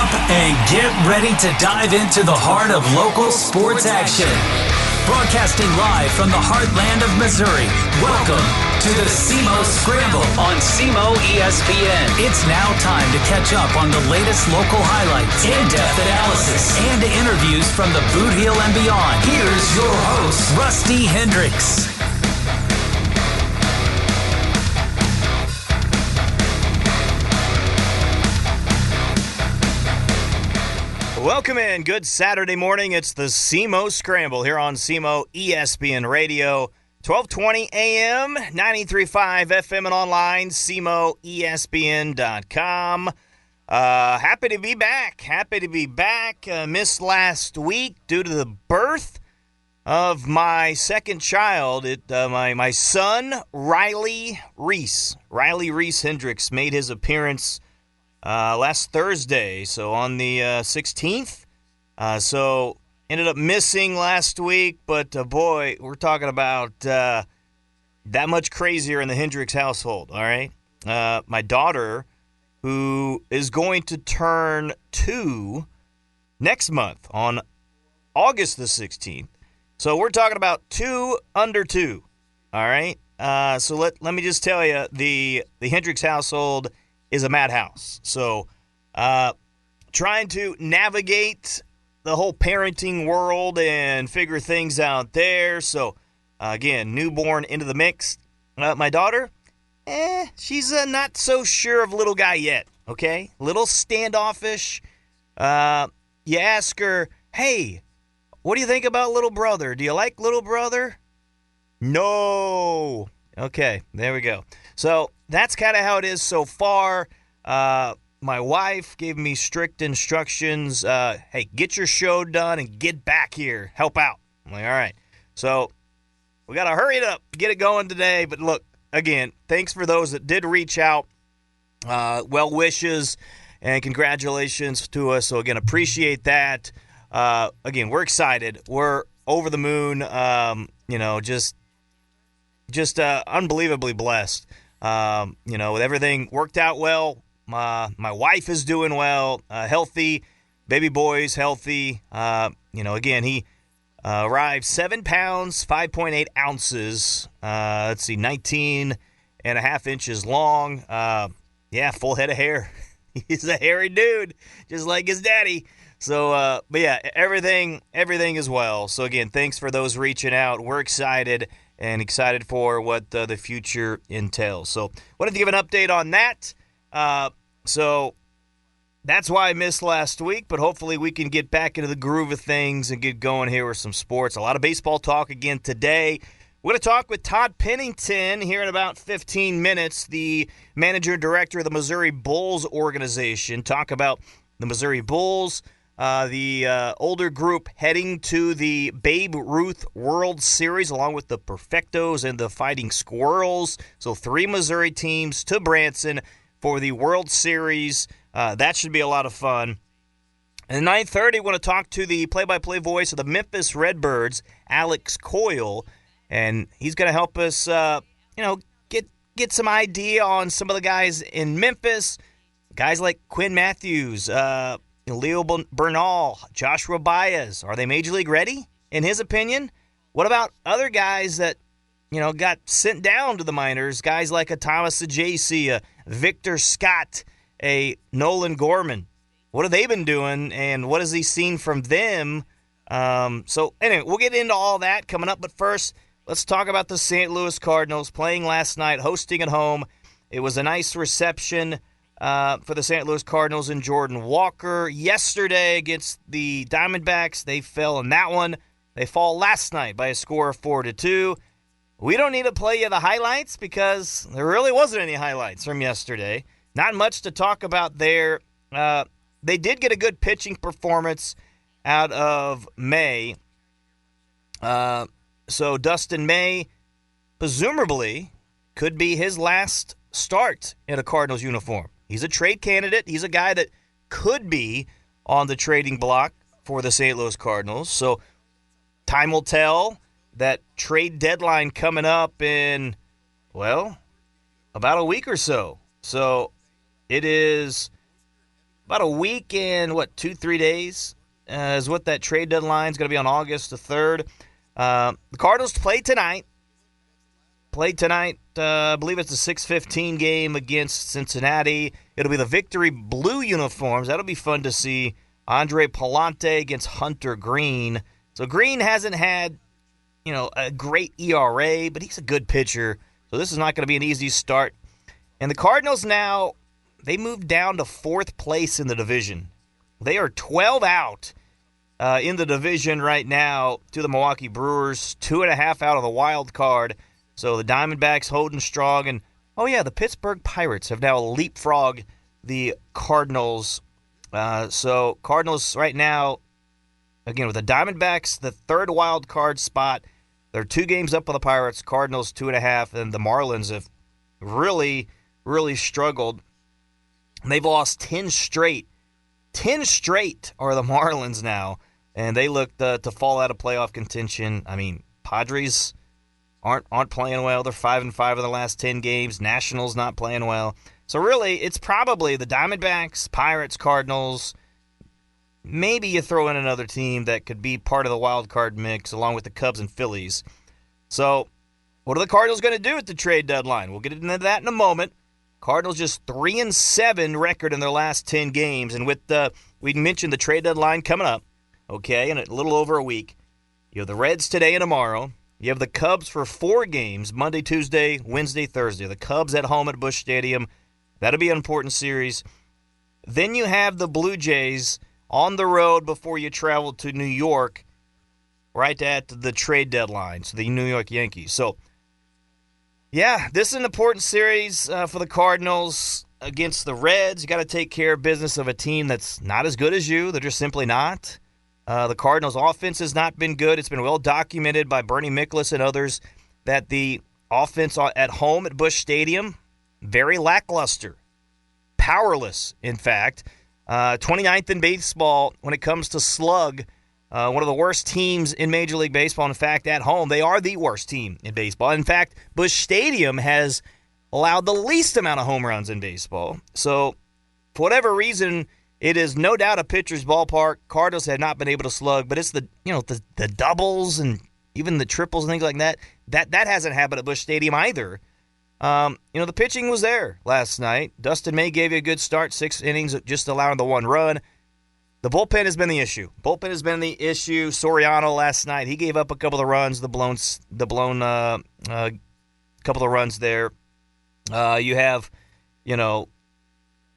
up and get ready to dive into the heart of local sports action. Broadcasting live from the heartland of Missouri, welcome to the SEMO Scramble on SEMO ESPN. It's now time to catch up on the latest local highlights, in-depth analysis, and interviews from the Boot Heel and beyond. Here's your host, Rusty Hendricks. Welcome in. Good Saturday morning. It's the SEMO Scramble here on SEMO ESPN Radio. 1220 AM, 93.5 FM and online, SEMOESPN.com. Happy to be back. Missed last week due to the birth of my second child. My son, Riley Reese Hendricks, made his appearance last Thursday, so on the 16th. So ended up missing last week, but boy, we're talking about that much crazier in the Hendricks household, all right? My daughter, who is going to turn 2 next month on August the 16th. So we're talking about 2 under 2, all right? So let me just tell you, the Hendricks household is a madhouse. So trying to navigate the whole parenting world and figure things out there. So, again, newborn into the mix. My daughter, she's not so sure of little guy yet, okay? Little standoffish. You ask her, hey, what do you think about little brother? Do you like little brother? No. Okay, there we go. So that's kind of how it is so far. My wife gave me strict instructions. Hey, get your show done and get back here. Help out. I'm like, all right. So we got to hurry it up, get it going today. But look, again, thanks for those that did reach out. Well wishes and congratulations to us. So, again, appreciate that. Again, we're excited. We're over the moon, just unbelievably blessed. With everything worked out well. My wife is doing well, healthy. Baby boy's healthy. Again, he arrived 7 pounds, 5.8 ounces. 19 and a half inches long. Full head of hair. He's a hairy dude, just like his daddy. So, but yeah, everything is well. So, again, thanks for those reaching out. We're excited for what the future entails. So, wanted to give an update on that. So, that's why I missed last week, but hopefully we can get back into the groove of things and get going here with some sports. A lot of baseball talk again today. We're going to talk with Todd Pennington here in about 15 minutes, the manager and director of the Missouri Bulls organization. Talk about the Missouri Bulls, the older group heading to the Babe Ruth World Series along with the Perfectos and the Fighting Squirrels. So 3 Missouri teams to Branson for the World Series. That should be a lot of fun. And at 9:30, we're going to talk to the play-by-play voice of the Memphis Redbirds, Alex Coil, and he's going to help us, get some idea on some of the guys in Memphis, guys like Quinn Matthews, Leo Bernal, Joshua Baez. Are they Major League ready, in his opinion? What about other guys that, got sent down to the minors, guys like a Thomas Saggesse, a Victor Scott, a Nolan Gorman? What have they been doing, and what has he seen from them? So, anyway, we'll get into all that coming up. But first, let's talk about the St. Louis Cardinals playing last night, hosting at home. It was a nice reception for the St. Louis Cardinals and Jordan Walker. Yesterday against the Diamondbacks, they fell in that one. They fall last night by a score of 4-2. We don't need to play you the highlights because there really wasn't any highlights from yesterday. Not much to talk about there. They did get a good pitching performance out of May. So Dustin May, presumably, could be his last start in a Cardinals uniform. He's a trade candidate. He's a guy that could be on the trading block for the St. Louis Cardinals. So time will tell. That trade deadline coming up in, about a week or so. So it is about a week and, 2-3 days is what that trade deadline is going to be on August the 3rd. The Cardinals play tonight. I believe it's a 6:15 game against Cincinnati. It'll be the Victory Blue uniforms. That'll be fun to see. Andre Palante against Hunter Green. So Green hasn't had, a great ERA, but he's a good pitcher. So this is not going to be an easy start. And the Cardinals now, they moved down to 4th place in the division. They are 12 out in the division right now to the Milwaukee Brewers, 2.5 out of the wild card. So the Diamondbacks holding strong. And, the Pittsburgh Pirates have now leapfrogged the Cardinals. So Cardinals right now, again, with the Diamondbacks, the 3rd wild card spot. They're 2 games up on the Pirates, Cardinals 2.5, and the Marlins have really, really struggled. They've lost 10 straight. 10 straight are the Marlins now, and they look to fall out of playoff contention. I mean, Padres aren't playing well. They're 5-5 in the last 10 games. Nationals not playing well. So really, it's probably the Diamondbacks, Pirates, Cardinals. Maybe you throw in another team that could be part of the wild card mix along with the Cubs and Phillies. So what are the Cardinals going to do at the trade deadline? We'll get into that in a moment. Cardinals just 3-7 record in their last 10 games. And with we mentioned the trade deadline coming up, in a little over a week. You have the Reds today and tomorrow. You have the Cubs for 4 games, Monday, Tuesday, Wednesday, Thursday. The Cubs at home at Busch Stadium. That'll be an important series. Then you have the Blue Jays on the road before you travel to New York right at the trade deadline, so the New York Yankees. So, this is an important series for the Cardinals against the Reds. You got to take care of business of a team that's not as good as you. They're just simply not. The Cardinals' offense has not been good. It's been well documented by Bernie Miklasz and others that the offense at home at Busch Stadium, very lackluster. Powerless, in fact. 29th in baseball when it comes to slug. One of the worst teams in Major League Baseball. In fact, at home, they are the worst team in baseball. In fact, Busch Stadium has allowed the least amount of home runs in baseball. So, for whatever reason, it is no doubt a pitcher's ballpark. Cardinals have not been able to slug, but it's the doubles and even the triples and things like that. That hasn't happened at Busch Stadium either. The pitching was there last night. Dustin May gave you a good start, 6 innings, just allowing the 1 run. The bullpen has been the issue. Soriano last night, he gave up a couple of runs, the blown couple of runs there. You have,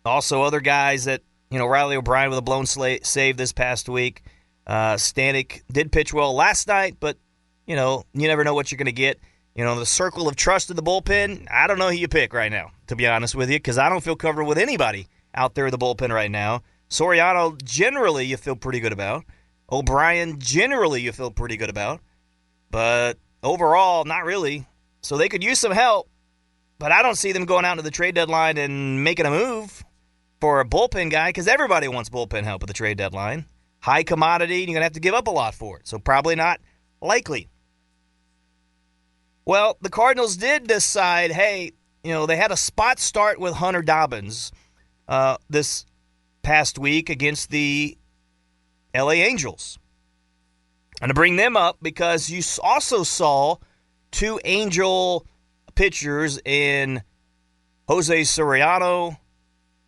also other guys that, Riley O'Brien with a blown save this past week. Stanek did pitch well last night, but, you never know what you're going to get. The circle of trust of the bullpen, I don't know who you pick right now, to be honest with you, because I don't feel comfortable with anybody out there in the bullpen right now. Soriano, generally, you feel pretty good about. O'Brien, generally, you feel pretty good about. But overall, not really. So they could use some help, but I don't see them going out to the trade deadline and making a move for a bullpen guy, because everybody wants bullpen help at the trade deadline. High commodity, and you're going to have to give up a lot for it. So probably not likely. Well, the Cardinals did decide, hey, they had a spot start with Hunter Dobbins this past week against the LA Angels. And to bring them up because you also saw 2 Angel pitchers in Jose Soriano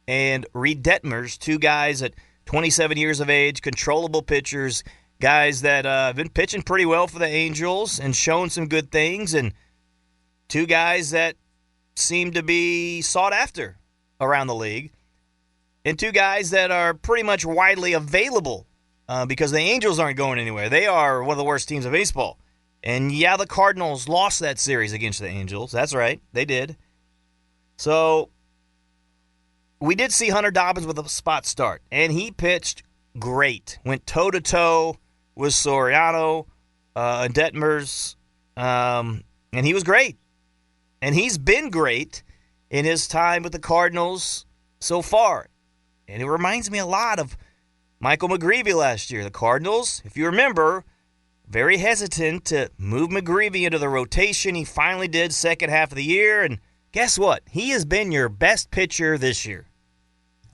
and Reed Detmers, 2 guys at 27 years of age, controllable pitchers, guys that have been pitching pretty well for the Angels and showing some good things, and 2 guys that seem to be sought after around the league, and 2 guys that are pretty much widely available because the Angels aren't going anywhere. They are one of the worst teams of baseball. And, the Cardinals lost that series against the Angels. That's right. They did. So, we did see Hunter Dobbins with a spot start, and he pitched great. Went toe-to-toe with Soriano and Detmers, and he was great. And he's been great in his time with the Cardinals so far. And it reminds me a lot of Michael McGreevy last year. The Cardinals, if you remember, very hesitant to move McGreevy into the rotation. He finally did second half of the year, and guess what? He has been your best pitcher this year.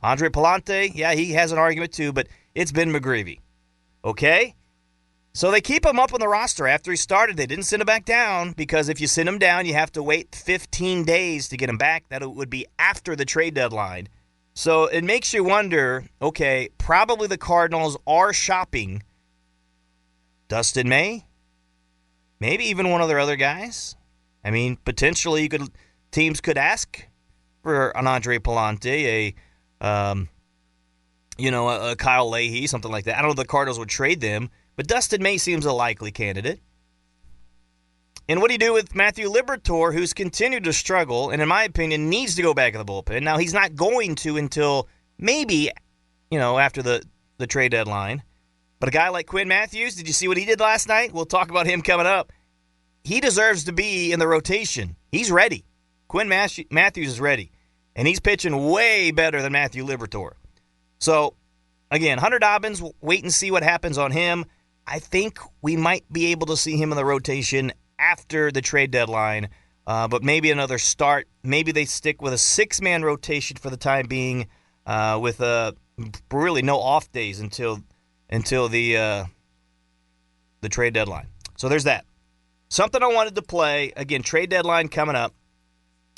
Andre Palante, yeah, he has an argument too, but it's been McGreevy. Okay? So they keep him up on the roster after he started. They didn't send him back down because if you send him down, you have to wait 15 days to get him back. That would be after the trade deadline. So it makes you wonder, okay, probably the Cardinals are shopping Dustin May, maybe even one of their other guys. I mean, potentially teams could ask for an Andre Palante, a Kyle Leahy, something like that. I don't know if the Cardinals would trade them, but Dustin May seems a likely candidate. And what do you do with Matthew Liberatore, who's continued to struggle and, in my opinion, needs to go back in the bullpen? Now, he's not going to until maybe, after the trade deadline. But a guy like Quinn Matthews, did you see what he did last night? We'll talk about him coming up. He deserves to be in the rotation. He's ready. Quinn Matthews is ready. And he's pitching way better than Matthew Liberatore. So, again, Hunter Dobbins, we'll wait and see what happens on him. I think we might be able to see him in the rotation after the trade deadline, but maybe another start. Maybe they stick with a 6-man rotation for the time being, with really no off days until the trade deadline. So there's that. Something I wanted to play, again, trade deadline coming up.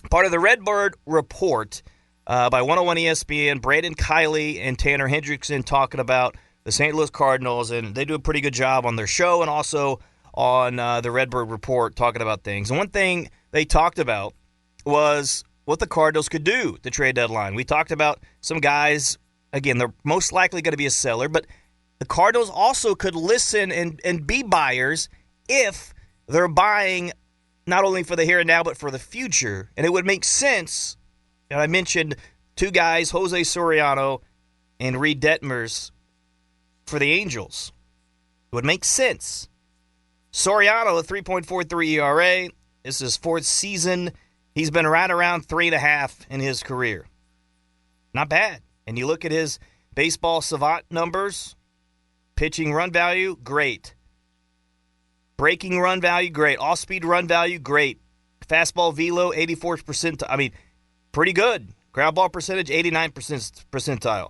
Part of the Redbird Report by 101 ESPN, Braden Kiley and Tanner Hendrickson talking about the St. Louis Cardinals, and they do a pretty good job on their show and also on the Redbird Report talking about things. And one thing they talked about was what the Cardinals could do the trade deadline. We talked about some guys, again, they're most likely going to be a seller, but the Cardinals also could listen and be buyers if they're buying not only for the here and now, but for the future. And it would make sense, and I mentioned two guys, Jose Soriano and Reed Detmers, for the Angels. It would make sense. Soriano, a 3.43 ERA. This is his 4th season. He's been right around 3.5 in his career. Not bad. And you look at his baseball savant numbers, pitching run value, great. Breaking run value, great. Off-speed run value, great. Fastball velo, 84th percentile. I mean, pretty good. Ground ball percentage, 89th percentile.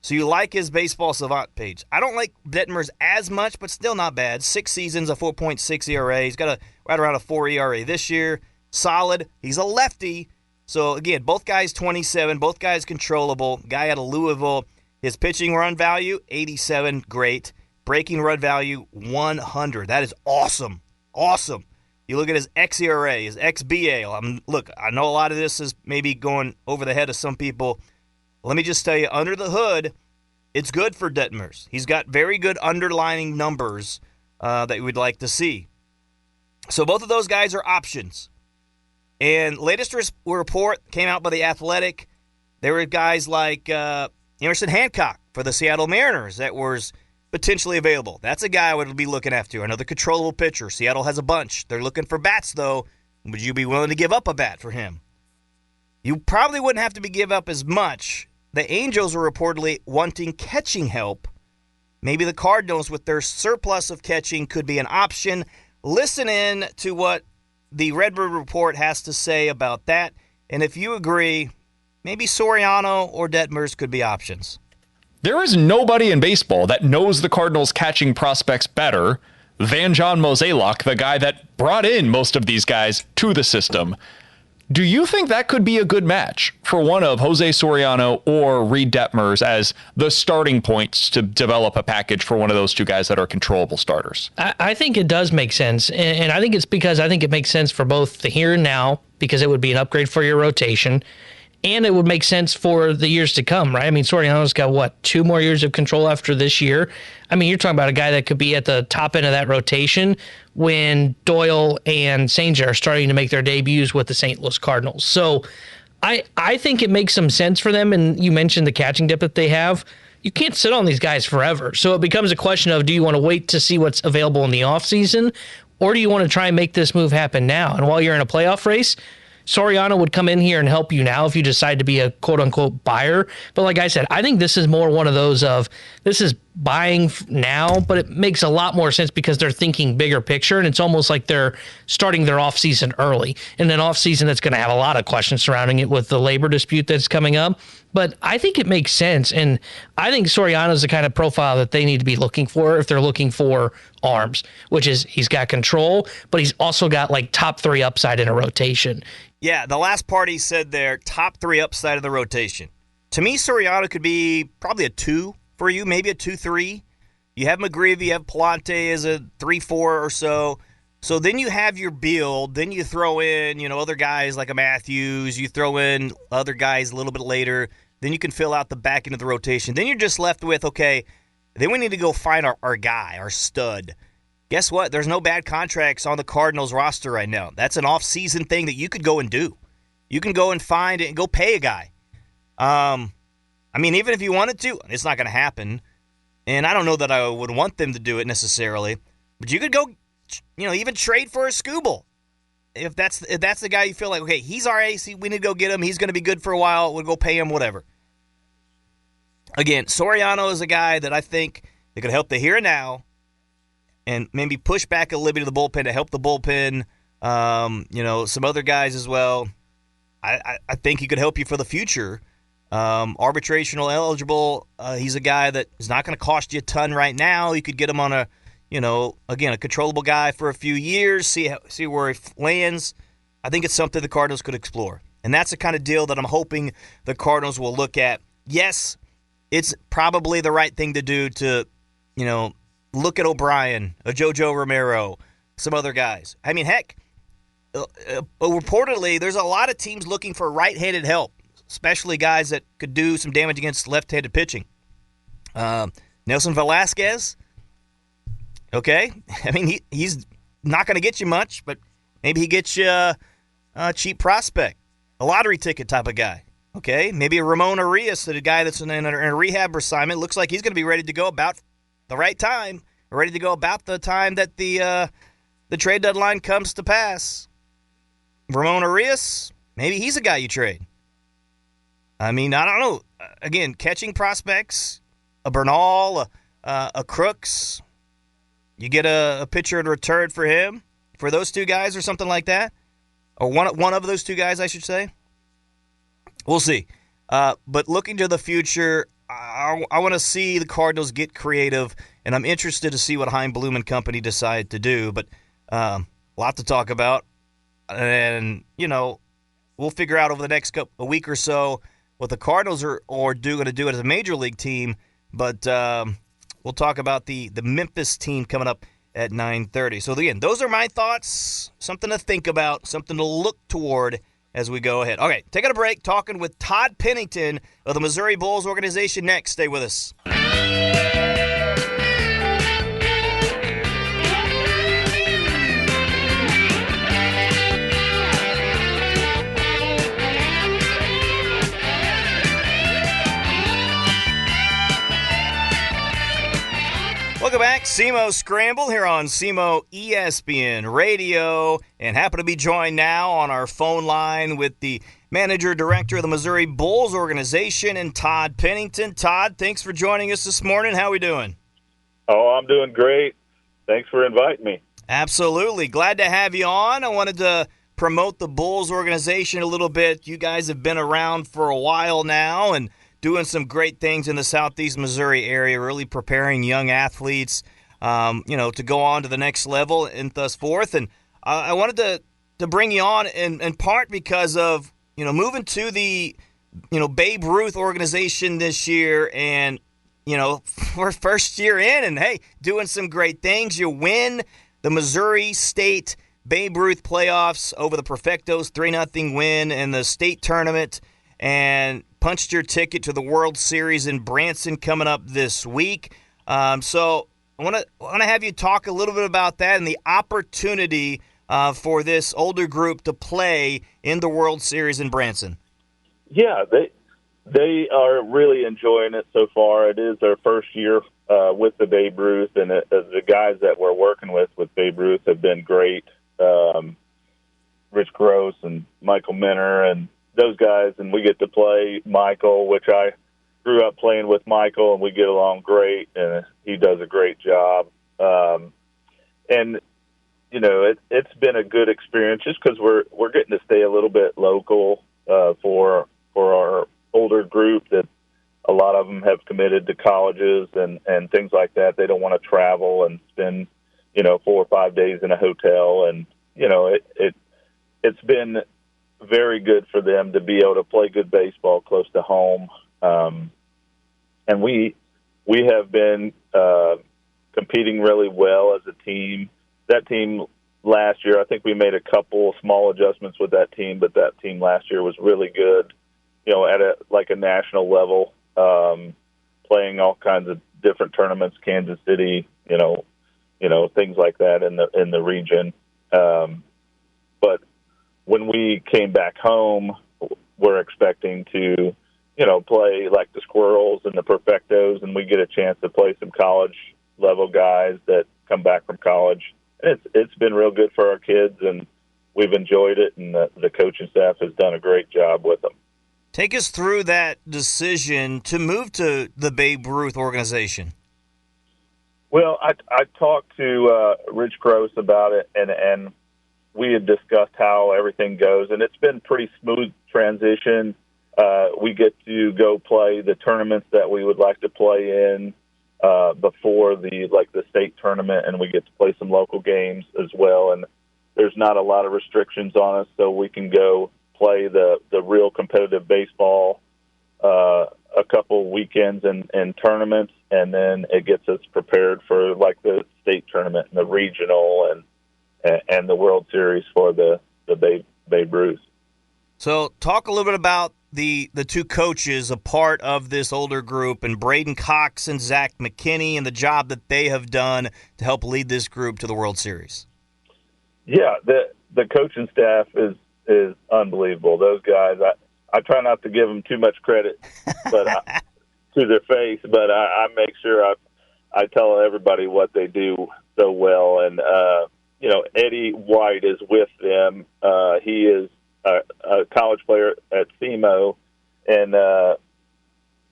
So you like his baseball savant page. I don't like Detmers as much, but still not bad. 6 seasons, a 4.6 ERA. He's got right around a 4 ERA this year. Solid. He's a lefty. So, again, both guys 27, both guys controllable. Guy out of Louisville. His pitching run value, 87, great. Breaking run value, 100. That is awesome. Awesome. You look at his xERA, his xBA. Look, I know a lot of this is maybe going over the head of some people. Let me just tell you, under the hood, it's good for Detmers. He's got very good underlying numbers that we'd like to see. So both of those guys are options. And latest report came out by The Athletic. There were guys like Emerson Hancock for the Seattle Mariners that was potentially available. That's a guy I would be looking after. Another controllable pitcher. Seattle has a bunch. They're looking for bats, though. Would you be willing to give up a bat for him? You probably wouldn't have to give up as much. The Angels are reportedly wanting catching help. Maybe the Cardinals, with their surplus of catching, could be an option. Listen in to what the Redbird Report has to say about that. And if you agree, maybe Soriano or Detmers could be options. There is nobody in baseball that knows the Cardinals' catching prospects better than John Mozeliak, the guy that brought in most of these guys to the system. Do you think that could be a good match for one of Jose Soriano or Reed Detmers as the starting points to develop a package for one of those two guys that are controllable starters? I think it does make sense. And I think it's because I think it makes sense for both the here and now, because it would be an upgrade for your rotation, and it would make sense for the years to come, right? I mean, Soriano's got, 2 more years of control after this year? I mean, you're talking about a guy that could be at the top end of that rotation when Doyle and Sanger are starting to make their debuts with the St. Louis Cardinals. So I think it makes some sense for them, and you mentioned the catching depth that they have. You can't sit on these guys forever. So it becomes a question of, do you want to wait to see what's available in the offseason, or do you want to try and make this move happen now? And while you're in a playoff race, Soriano would come in here and help you now if you decide to be a quote-unquote buyer. But like I said, I think this is more one of those of, this is buying now, but it makes a lot more sense because they're thinking bigger picture, and it's almost like they're starting their offseason early. And an offseason that's going to have a lot of questions surrounding it with the labor dispute that's coming up. But I think it makes sense, and I think Soriano's the kind of profile that they need to be looking for if they're looking for arms, which is he's got control, but he's also got like top 3 upside in a rotation. Yeah, the last part he said there, top 3 upside of the rotation. To me, Soriano could be probably a 2 for you, maybe a 2-3. You have McGreevy, you have Palante as a 3-4 or so. So then you have your build. Then you throw in, other guys like a Matthews. You throw in other guys a little bit later. Then you can fill out the back end of the rotation. Then you're just left with, okay, then we need to go find our guy, our stud. Guess what? There's no bad contracts on the Cardinals roster right now. That's an off-season thing that you could go and do. You can go and find it and go pay a guy. Even if you wanted to, it's not going to happen. And I don't know that I would want them to do it necessarily. But you could go, even trade for a Scooble. If that's the guy you feel like, okay, he's our AC, we need to go get him. He's going to be good for a while. We'll go pay him, whatever. Again, Soriano is a guy that I think that could help the here and now and maybe push back a little bit of the bullpen to help the bullpen. Some other guys as well. I think he could help you for the future. Arbitrational eligible. He's a guy that is not going to cost you a ton right now. You could get him on a controllable guy for a few years, see where he lands. I think it's something the Cardinals could explore. And that's the kind of deal that I'm hoping the Cardinals will look at. Yes, it's probably the right thing to do to, look at O'Brien, a JoJo Romero, some other guys. I mean, heck, reportedly there's a lot of teams looking for right-handed help, especially guys that could do some damage against left-handed pitching. Nelson Velasquez, okay? He's not going to get you much, but maybe he gets you a cheap prospect, a lottery ticket type of guy, okay? Maybe a Ramon Arias, a guy that's in a rehab assignment. Looks like he's going to be ready to go about the right time, ready to go about the time that the trade deadline comes to pass. Ramon Arias, maybe he's a guy you trade. I don't know. Again, catching prospects, a Bernal, a Crooks. You get a pitcher in return for him, for those two guys or something like that. Or one of those two guys, I should say. We'll see. But looking to the future, I want to see the Cardinals get creative, and I'm interested to see what Hein Bloom and company decide to do. But a lot to talk about. And, we'll figure out over the next a week or so what the Cardinals are going to do as a major league team. But we'll talk about the Memphis team coming up at 9:30. So, again, those are my thoughts, something to think about, something to look toward as we go ahead. Okay, taking a break, talking with Todd Pennington of the Missouri Bulls organization next. Stay with us. Welcome back, SEMO Scramble here on SEMO ESPN Radio, and happen to be joined now on our phone line with the manager director of the Missouri Bulls organization, and Todd Pennington. Todd, thanks for joining us this morning. How are we doing? Oh, I'm doing great. Thanks for inviting me. Absolutely. Glad to have you on. I wanted to promote the Bulls organization a little bit. You guys have been around for a while now, and doing some great things in the southeast Missouri area, really preparing young athletes, to go on to the next level and thus forth. And I wanted to bring you on in part because of, moving to the, Babe Ruth organization this year and, for first year in and, hey, doing some great things. You win the Missouri State Babe Ruth playoffs over the Perfectos, 3-0 win in the state tournament, and punched your ticket to the World Series in Branson coming up this week. So I want to have you talk a little bit about that and the opportunity for this older group to play in the World Series in Branson. Yeah, they are really enjoying it so far. It is their first year with the Babe Ruth, and the guys that we're working with Babe Ruth have been great. Rich Gross and Michael Minner and those guys, and we get to play Michael, which I grew up playing with Michael, and we get along great, and he does a great job. And it's been a good experience just because we're getting to stay a little bit local for our older group that a lot of them have committed to colleges and things like that. They don't want to travel and spend, 4 or 5 days in a hotel. And, it's been very good for them to be able to play good baseball close to home. And we have been competing really well as a team. That team last year, I think we made a couple small adjustments with that team, but that team last year was really good, at a national level, playing all kinds of different tournaments, Kansas City, things like that in the region. But when we came back home, we're expecting to, play like the Squirrels and the Perfectos, and we get a chance to play some college-level guys that come back from college. And it's been real good for our kids, and we've enjoyed it, and the coaching staff has done a great job with them. Take us through that decision to move to the Babe Ruth organization. Well, I talked to Rich Gross about it, and we had discussed how everything goes, and it's been pretty smooth transition. We get to go play the tournaments that we would like to play in before the state tournament, and we get to play some local games as well. And there's not a lot of restrictions on us, so we can go play the real competitive baseball a couple weekends and tournaments, and then it gets us prepared for like the state tournament and the regional and the World Series for the Babe Ruth. So talk a little bit about the two coaches, a part of this older group, and Braden Cox and Zach McKinney, and the job that they have done to help lead this group to the World Series. Yeah, the coaching staff is unbelievable. Those guys, I try not to give them too much credit, but to their face, but I make sure I tell everybody what they do so well. And Eddie White is with them. He is a college player at SEMO, and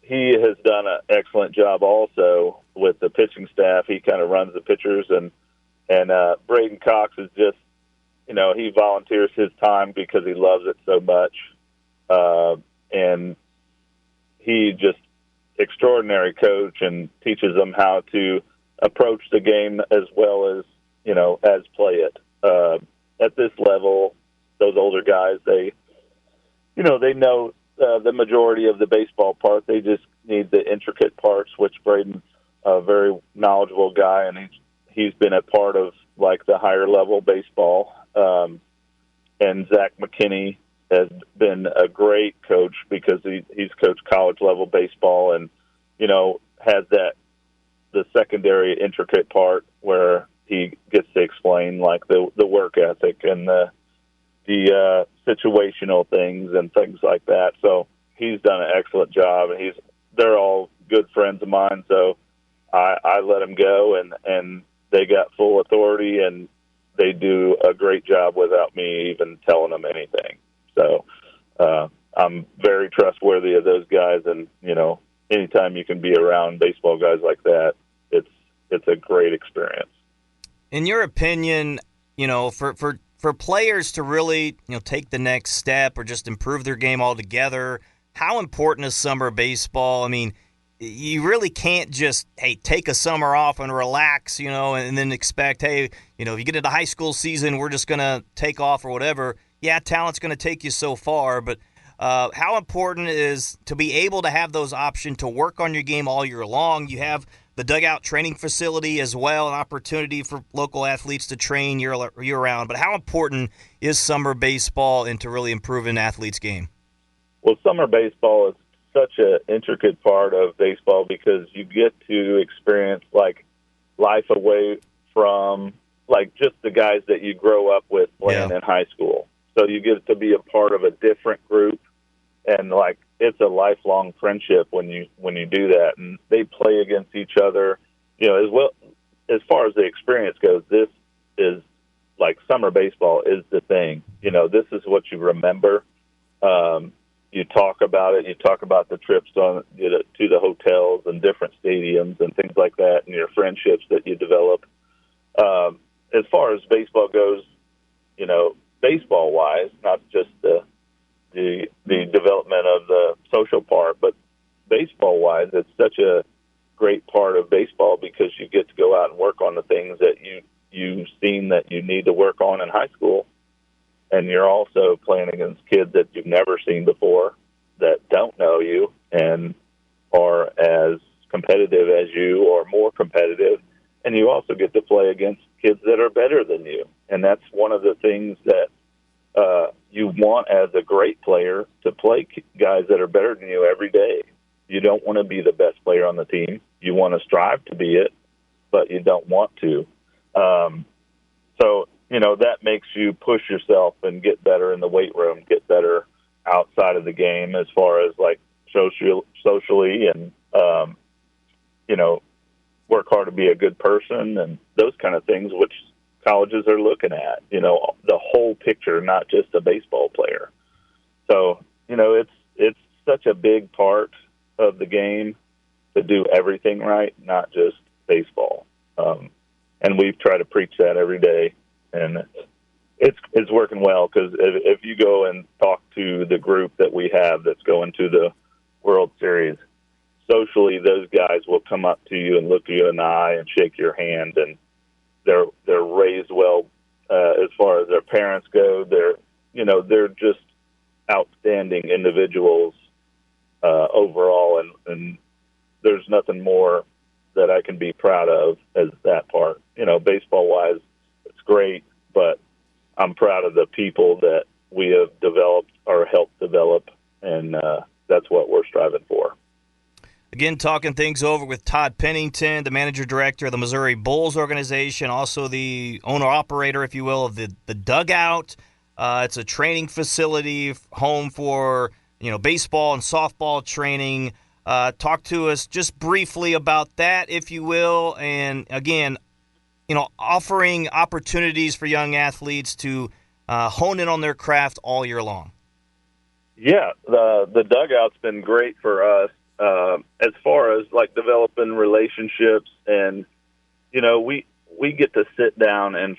he has done an excellent job also with the pitching staff. He kind of runs the pitchers, and Braden Cox is just, he volunteers his time because he loves it so much, and he just extraordinary coach and teaches them how to approach the game as well as as play it. At this level, those older guys, they know the majority of the baseball part. They just need the intricate parts, which Braden's a very knowledgeable guy, and he's been a part of like the higher level baseball. And Zach McKinney has been a great coach because he's coached college level baseball and has the secondary intricate part where he gets to explain like the work ethic and the situational things and things like that. So he's done an excellent job, and they're all good friends of mine. So I let them go, and they got full authority, and they do a great job without me even telling them anything. So I'm very trustworthy of those guys, and anytime you can be around baseball guys like that, it's a great experience. In your opinion, for players to really, take the next step or just improve their game altogether, how important is summer baseball? I mean, you really can't just, take a summer off and relax, and then expect, if you get into high school season, we're just going to take off or whatever. Yeah, talent's going to take you so far, but how important is to be able to have those options to work on your game all year long? You have the dugout training facility as well, an opportunity for local athletes to train year-round. But how important is summer baseball into really improving an athlete's game? Well, summer baseball is such an intricate part of baseball because you get to experience, like, life away from, like, just the guys that you grow up with playing in high school. So you get to be a part of a different group, and, like, it's a lifelong friendship when you do that, and they play against each other. As well as far as the experience goes, this is like summer baseball is the thing. This is what you remember. You talk about it. You talk about the trips to the hotels and different stadiums and things like that, and your friendships that you develop. As far as baseball goes, baseball wise, not just the the development of the social part. But baseball-wise, it's such a great part of baseball because you get to go out and work on the things that you've seen that you need to work on in high school. And you're also playing against kids that you've never seen before that don't know you and are as competitive as you or more competitive. And you also get to play against kids that are better than you. And that's one of the things that you want as a great player, to play guys that are better than you every day. You don't want to be the best player on the team. You want to strive to be it, but you don't want to. So, that makes you push yourself and get better in the weight room, get better outside of the game as far as like socially and, work hard to be a good person and those kind of things, which colleges are looking at, the whole picture, not just a baseball player. So, it's such a big part of the game to do everything right, not just baseball. And we've tried to preach that every day, and it's working well because if you go and talk to the group that we have that's going to the World Series, socially, those guys will come up to you and look you in the eye and shake your hand, and they're raised well as far as their parents go. They're just outstanding individuals overall, and there's nothing more that I can be proud of as that part. Baseball-wise, it's great, but I'm proud of the people that we have developed or helped develop, and that's what we're striving for. Again, talking things over with Todd Pennington, the manager-director of the Missouri Bulls organization, also the owner-operator, if you will, of the Dugout. It's a training facility, home for baseball and softball training. Talk to us just briefly about that, if you will, and again, offering opportunities for young athletes to hone in on their craft all year long. Yeah, the Dugout's been great for us. As far as like developing relationships, and we get to sit down and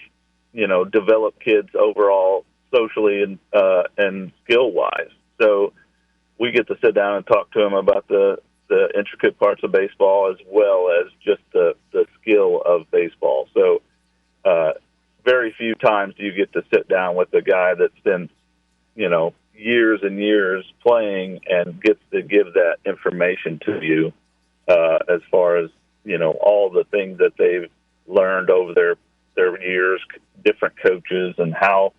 develop kids overall socially and skill wise. So we get to sit down and talk to them about the intricate parts of baseball as well as just the skill of baseball. So very few times do you get to sit down with a guy that's been years and years playing and gets to give that information to you as far as all the things that they've learned over their years, different coaches and how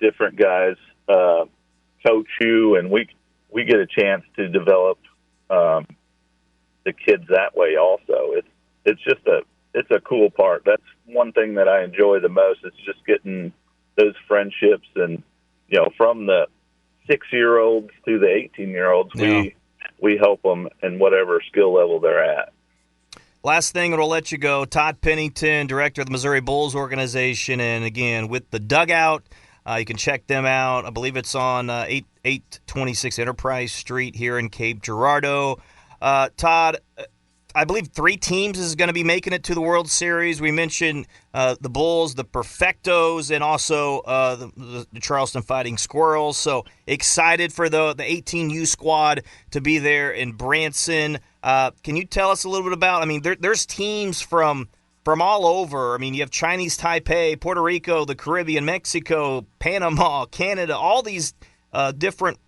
different guys coach you, and we get a chance to develop the kids that way also. It's a cool part. That's one thing that I enjoy the most. It's just getting those friendships, and from the 6-year-olds to the 18-year-olds, yeah. we help them in whatever skill level they're at. Last thing, and we'll let you go. Todd Pennington, director of the Missouri Bulls organization, and again with the Dugout. You can check them out. I believe it's on 826 Enterprise Street here in Cape Girardeau. Todd, I believe 3 teams is going to be making it to the World Series. We mentioned the Bulls, the Perfectos, and also the Charleston Fighting Squirrels. So excited for the 18U squad to be there in Branson. Can you tell us a little bit about, there's teams from all over. You have Chinese Taipei, Puerto Rico, the Caribbean, Mexico, Panama, Canada, all these different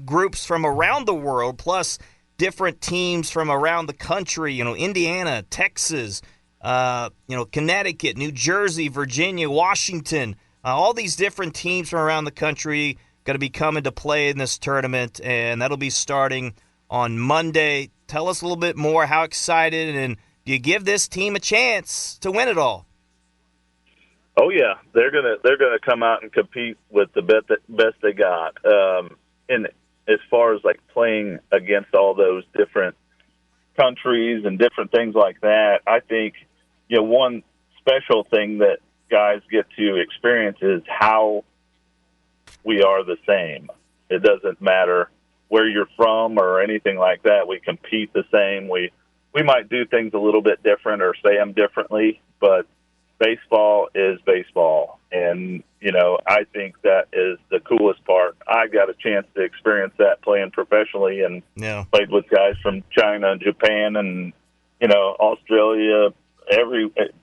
groups from around the world, plus different teams from around the country, Indiana, Texas, Connecticut, New Jersey, Virginia, Washington, all these different teams from around the country going to be coming to play in this tournament, and that'll be starting on Monday. Tell us a little bit more, how excited, and do you give this team a chance to win it all? Oh yeah, they're gonna come out and compete with the best they got. And as far as like playing against all those different countries and different things like that, I think one special thing that guys get to experience is how we are the same. It doesn't matter where you're from or anything like that. We compete the same. We might do things a little bit different or say them differently, but baseball is baseball. And, I think that is the coolest part. I got a chance to experience that playing professionally and played with guys from China and Japan and, Australia,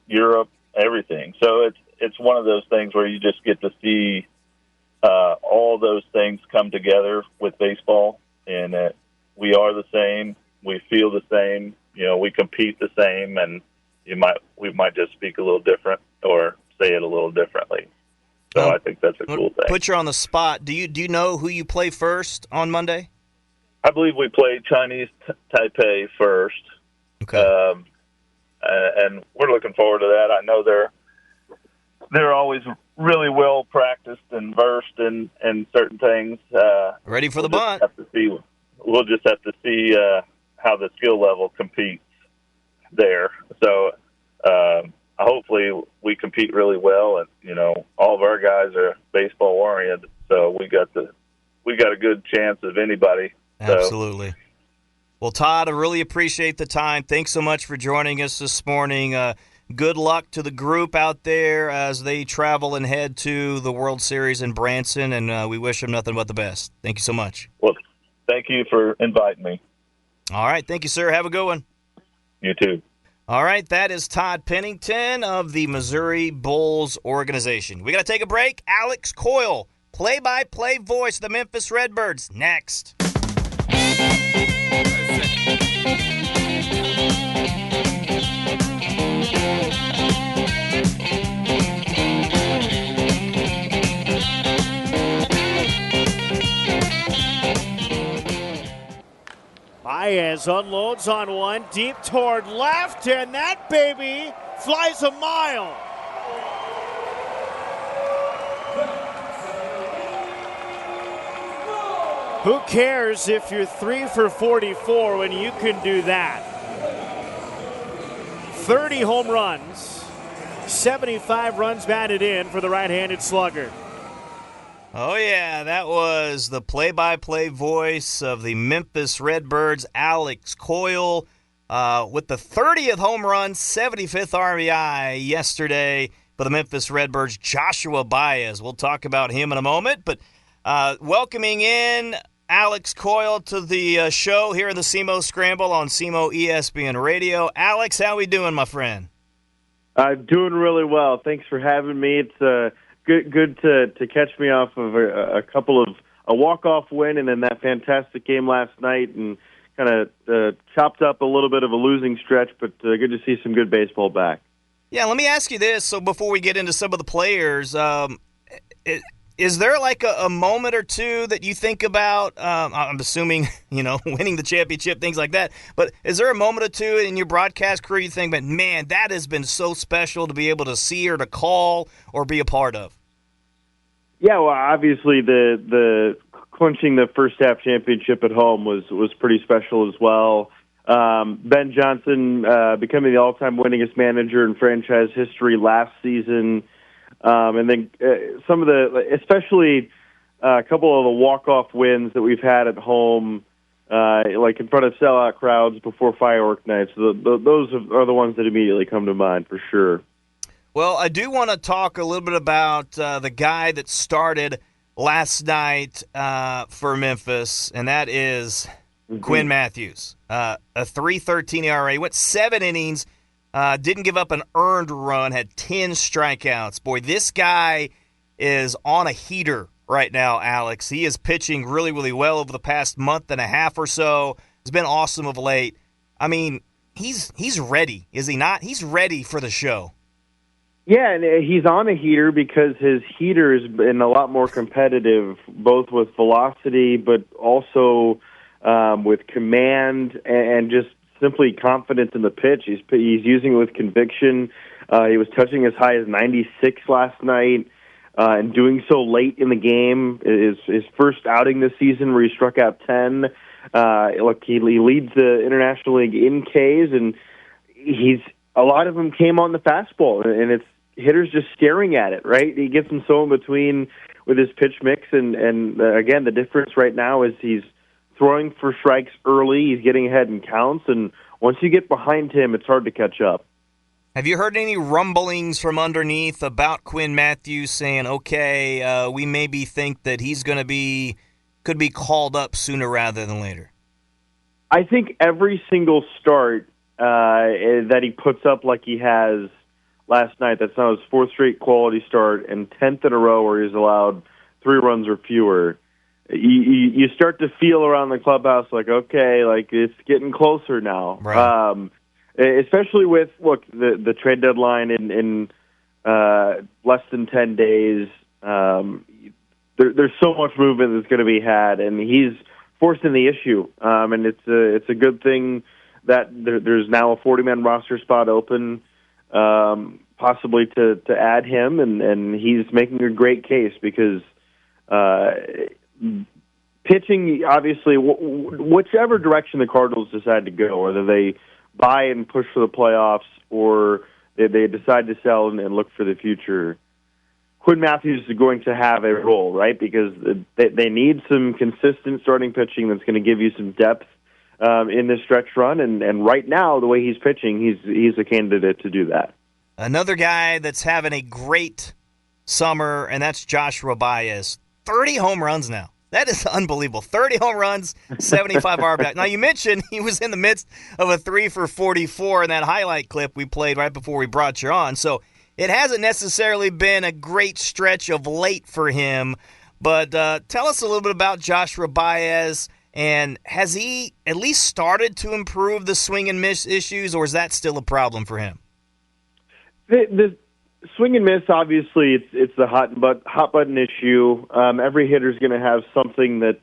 Europe, everything. So it's one of those things where you just get to see all those things come together with baseball, and we are the same. We feel the same. We compete the same, and we might just speak a little different or say it a little differently. So I think that's a cool thing. Put you on the spot. Do you know who you play first on Monday? I believe we played Chinese Taipei first. Okay. And we're looking forward to that. I know they're always really well practiced and versed in certain things. Ready for the bunt. We'll just have to see how the skill level competes there. So hopefully we compete really well, and all of our guys are baseball oriented, so we got a good chance of anybody. Absolutely. Well, Todd, I really appreciate the time. Thanks so much for joining us this morning. Good luck to the group out there as they travel and head to the World Series in Branson, and we wish them nothing but the best. Thank you so much. Well, thank you for inviting me. All right. Thank you, sir. Have a good one. You too. All right. That is Todd Pennington of the Missouri Bulls organization. We got to take a break. Alex Coil, play-by-play voice of the Memphis Redbirds, next. Baez unloads on one, deep toward left, and that baby flies a mile. Who cares if you're 3 for 44 when you can do that? 30 home runs, 75 runs batted in for the right-handed slugger. Oh, yeah, that was the play-by-play voice of the Memphis Redbirds, Alex Coil, with the 30th home run, 75th RBI yesterday for the Memphis Redbirds, Joshua Baez. We'll talk about him in a moment, but welcoming in Alex Coil to the show here in the SEMO Scramble on SEMO ESPN Radio. Alex, how we doing, my friend? I'm doing really well. Thanks for having me. It's good to catch me off of a walk-off win and then that fantastic game last night, and kind of chopped up a little bit of a losing stretch, but good to see some good baseball back. Yeah, let me ask you this. So before we get into some of the players, is there like a moment or two that you think about? I'm assuming, winning the championship, things like that. But is there a moment or two in your broadcast career you think, man, that has been so special to be able to see or to call or be a part of? Yeah, well, obviously the clinching the first half championship at home was pretty special as well. Ben Johnson becoming the all-time winningest manager in franchise history last season. And then some of especially a couple of the walk-off wins that we've had at home, like in front of sellout crowds before firework nights. Those are the ones that immediately come to mind for sure. Well, I do want to talk a little bit about the guy that started last night for Memphis, and that is Quinn Matthews. A 3.13 ERA, went 7 innings, didn't give up an earned run, had 10 strikeouts. Boy, this guy is on a heater right now, Alex. He is pitching really, really well over the past month and a half or so. It's been awesome of late. I mean, he's ready, is he not? He's ready for the show. Yeah, and he's on a heater because his heater has been a lot more competitive, both with velocity but also with command and just simply confidence in the pitch. He's using it with conviction. He was touching as high as 96 last night and doing so late in the game. His first outing this season where he struck out 10. He leads the International League in Ks, and a lot of them came on the fastball, and it's hitters just staring at it, right? He gets them so in between with his pitch mix, and again, the difference right now is he's throwing for strikes early, he's getting ahead in counts, and once you get behind him, it's hard to catch up. Have you heard any rumblings from underneath about Quinn Matthews saying, okay, we maybe think that he's going to could be called up sooner rather than later? I think every single start that he puts up like he has last night, that's now his fourth straight quality start and 10th in a row where he's allowed 3 runs or fewer, you start to feel around the clubhouse like, okay, like it's getting closer now. Right. Especially with, the trade deadline in less than 10 days. There's so much movement that's going to be had, and he's forcing the issue. And it's a good thing that there's now a 40-man roster spot open, possibly to add him, and he's making a great case because pitching, obviously, whichever direction the Cardinals decide to go, whether they buy and push for the playoffs or they decide to sell and look for the future, Quinn Matthews is going to have a role, right? Because they need some consistent starting pitching that's going to give you some depth in this stretch run. And right now, the way he's pitching, he's a candidate to do that. Another guy that's having a great summer, and that's Joshua Baez. 30 home runs now. That is unbelievable. 30 home runs, 75 RBI. Now, you mentioned he was in the midst of a 3 for 44 in that highlight clip we played right before we brought you on. So it hasn't necessarily been a great stretch of late for him. But tell us a little bit about Joshua Baez. And has he at least started to improve the swing and miss issues, or is that still a problem for him? The swing and miss, obviously, it's the hot button issue. Every hitter's going to have something that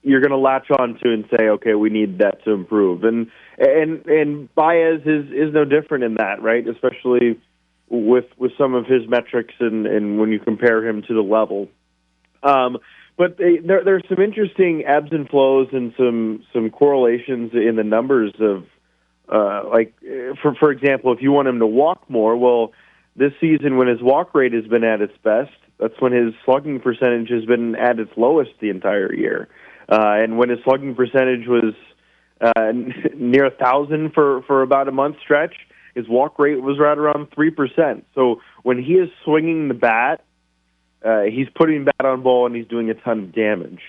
you're going to latch on to and say, okay, we need that to improve. And Baez is no different in that, right? Especially with some of his metrics and when you compare him to the level. But there's some interesting ebbs and flows and some correlations in the numbers of, for example, if you want him to walk more, well, this season when his walk rate has been at its best, that's when his slugging percentage has been at its lowest the entire year. And when his slugging percentage was near 1,000 for about a month stretch, his walk rate was right around 3%. So when he is swinging the bat, he's putting bat on ball and he's doing a ton of damage.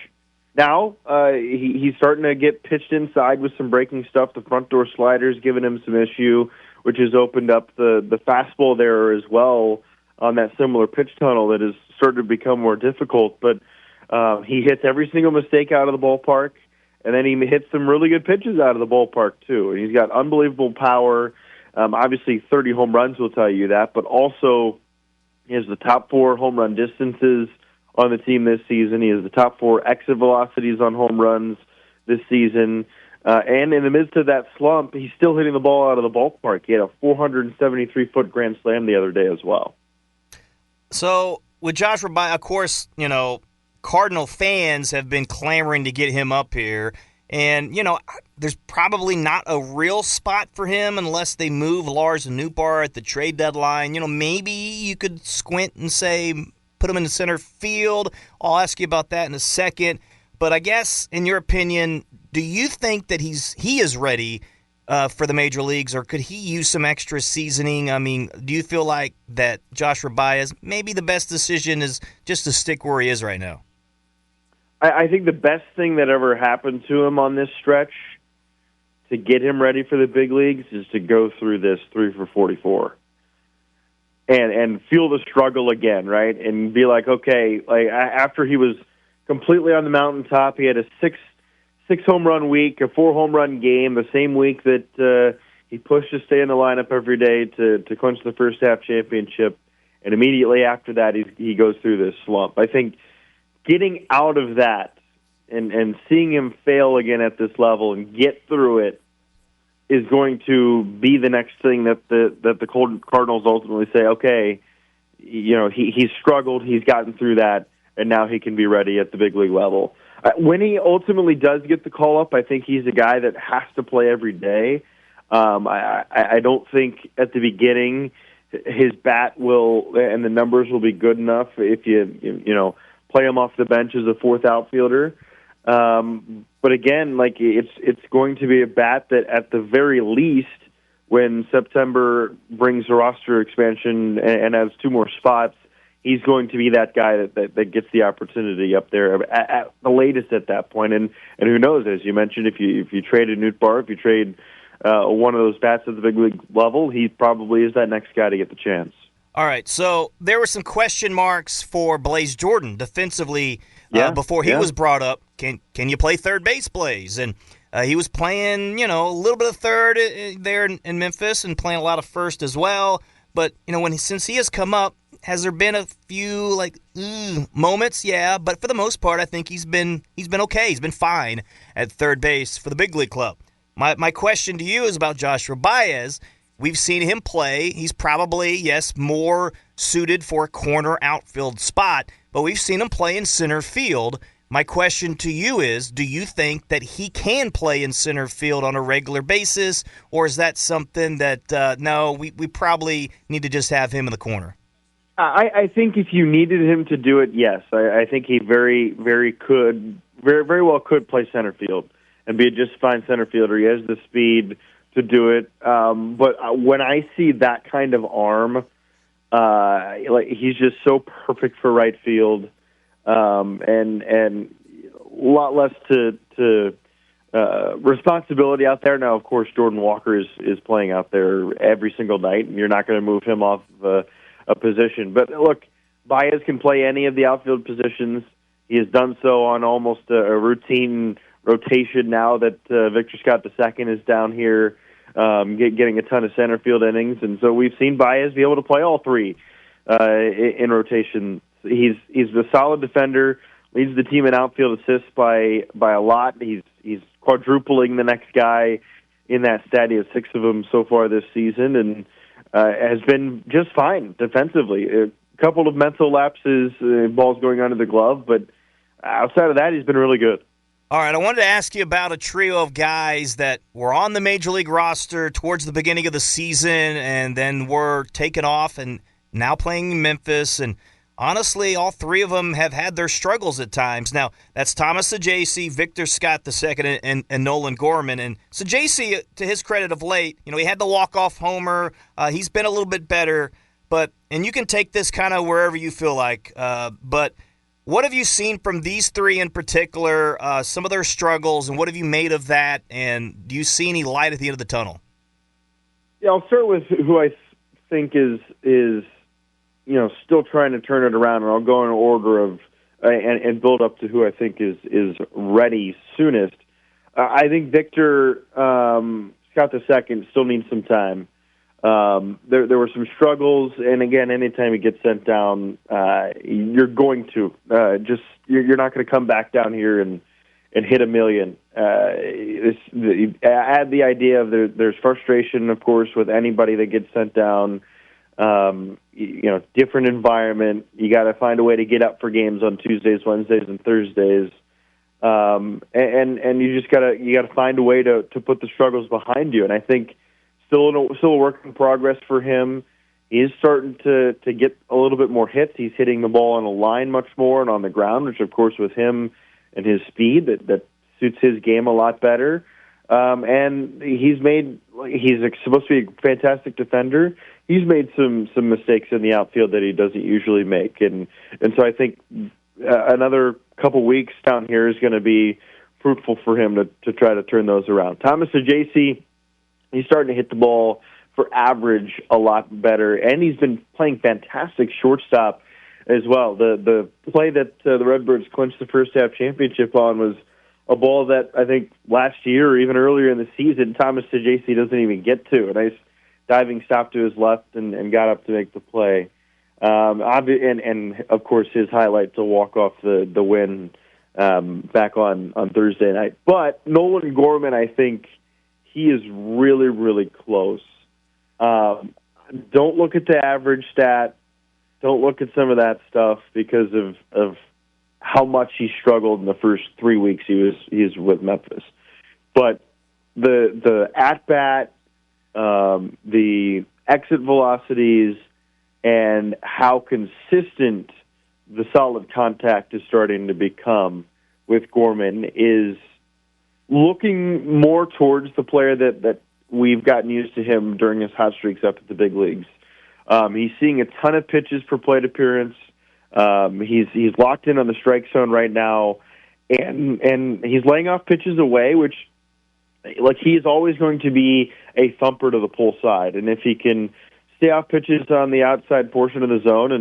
Now, he's starting to get pitched inside with some breaking stuff. The front door slider's giving him some issue, which has opened up the fastball there as well on that similar pitch tunnel that has started to become more difficult. But he hits every single mistake out of the ballpark, and then he hits some really good pitches out of the ballpark, too. And he's got unbelievable power. Obviously, 30 home runs will tell you that, but also he has the top 4 home run distances on the team this season. He has the top 4 exit velocities on home runs this season. And in the midst of that slump, he's still hitting the ball out of the ballpark. He had a 473-foot grand slam the other day as well. So with Joshua Baez, of course, Cardinal fans have been clamoring to get him up here. And, there's probably not a real spot for him unless they move Lars Nootbaar at the trade deadline. Maybe you could squint and say, put him in the center field. I'll ask you about that in a second. But I guess, in your opinion, do you think that he is ready for the major leagues, or could he use some extra seasoning? I mean, do you feel like that Joshua Baez, maybe the best decision is just to stick where he is right now? I think the best thing that ever happened to him on this stretch to get him ready for the big leagues is to go through this 3 for 44 and feel the struggle again, right? And be like, okay, like after he was completely on the mountaintop, he had a six home run week, a 4 home run game, the same week that he pushed to stay in the lineup every day to clinch the first half championship, and immediately after that he goes through this slump. I think getting out of that and seeing him fail again at this level and get through it is going to be the next thing that the Cardinals ultimately say, okay, he's struggled, he's gotten through that, and now he can be ready at the big league level. When he ultimately does get the call up, I think he's a guy that has to play every day. I don't think at the beginning his bat will and the numbers will be good enough if you play him off the bench as a 4th outfielder. But again, like it's going to be a bat that at the very least when September brings a roster expansion and has 2 more spots, he's going to be that guy that gets the opportunity up there at the latest at that point. And who knows, as you mentioned, if you trade a Newt Barr, if you trade one of those bats at the big league level, he probably is that next guy to get the chance. All right, so there were some question marks for Blaze Jordan defensively before he was brought up. Can you play third base, Blaze? And he was playing, a little bit of third there in Memphis and playing a lot of first as well. But, since he has come up, has there been a few moments? Yeah, but for the most part, I think he's been okay. He's been fine at third base for the big league club. My question to you is about Joshua Baez. We've seen him play. He's probably, yes, more suited for a corner outfield spot, but we've seen him play in center field. My question to you is, do you think that he can play in center field on a regular basis, or is that something that, no, we probably need to just have him in the corner? I think if you needed him to do it, yes. I think he very well could play center field and be a just fine center fielder. He has the speed to do it. But when I see that kind of arm, he's just so perfect for right field, and a lot less to responsibility out there. Now, of course, Jordan Walker is playing out there every single night, and you're not going to move him off a position. But look, Baez can play any of the outfield positions. He has done so on almost a routine rotation now that Victor Scott II is down here getting a ton of center field innings. And so we've seen Baez be able to play all 3 in rotation. He's a solid defender, leads the team in outfield assists by a lot. He's quadrupling the next guy in that stat. He has 6 of them so far this season, and has been just fine defensively. A couple of mental lapses, balls going under the glove, but outside of that, he's been really good. All right, I wanted to ask you about a trio of guys that were on the Major League roster towards the beginning of the season and then were taken off and now playing in Memphis. And honestly, all 3 of them have had their struggles at times. Now, that's Thomas Saggesse, Victor Scott II, and Nolan Gorman. And Saggesse, to his credit of late, he had the walk-off homer. He's been a little bit better. And you can take this kind of wherever you feel like. But what have you seen from these 3 in particular, some of their struggles, and what have you made of that? And do you see any light at the end of the tunnel? Yeah, I'll start with who I think is still trying to turn it around, and I'll go in order of and build up to who I think is ready soonest. I think Victor Scott II still needs some time. There were some struggles, and again, anytime he gets sent down, you're going to you're not going to come back down here and hit a million. Add the idea of there's frustration, of course, with anybody that gets sent down. Different environment. You got to find a way to get up for games on Tuesdays, Wednesdays, and Thursdays. And you just gotta find a way to put the struggles behind you. And I think still a work in progress for him. He is starting to get a little bit more hits. He's hitting the ball on a line much more and on the ground, which of course with him and his speed that suits his game a lot better. And he's supposed to be a fantastic defender. He's made some mistakes in the outfield that he doesn't usually make, and so I think another couple weeks down here is going to be fruitful for him to try to turn those around. Thomas Saggesse, he's starting to hit the ball for average a lot better, and he's been playing fantastic shortstop as well. The play that the Redbirds clinched the first half championship on was a ball that I think last year or even earlier in the season Thomas Saggesse doesn't even get to. A nice diving stop to his left and got up to make the play. And of course his highlight to walk off the win back on Thursday night. But Nolan Gorman, I think he is really, really close. Don't look at the average stat. Don't look at some of that stuff because of how much he struggled in the first 3 weeks he was with Memphis. But the at-bat, the exit velocities, and how consistent the solid contact is starting to become with Gorman is looking more towards the player that we've gotten used to him during his hot streaks up at the big leagues. He's seeing a ton of pitches per plate appearance. He's locked in on the strike zone right now, and he's laying off pitches away, which, like, he is always going to be a thumper to the pull side. And if he can stay off pitches on the outside portion of the zone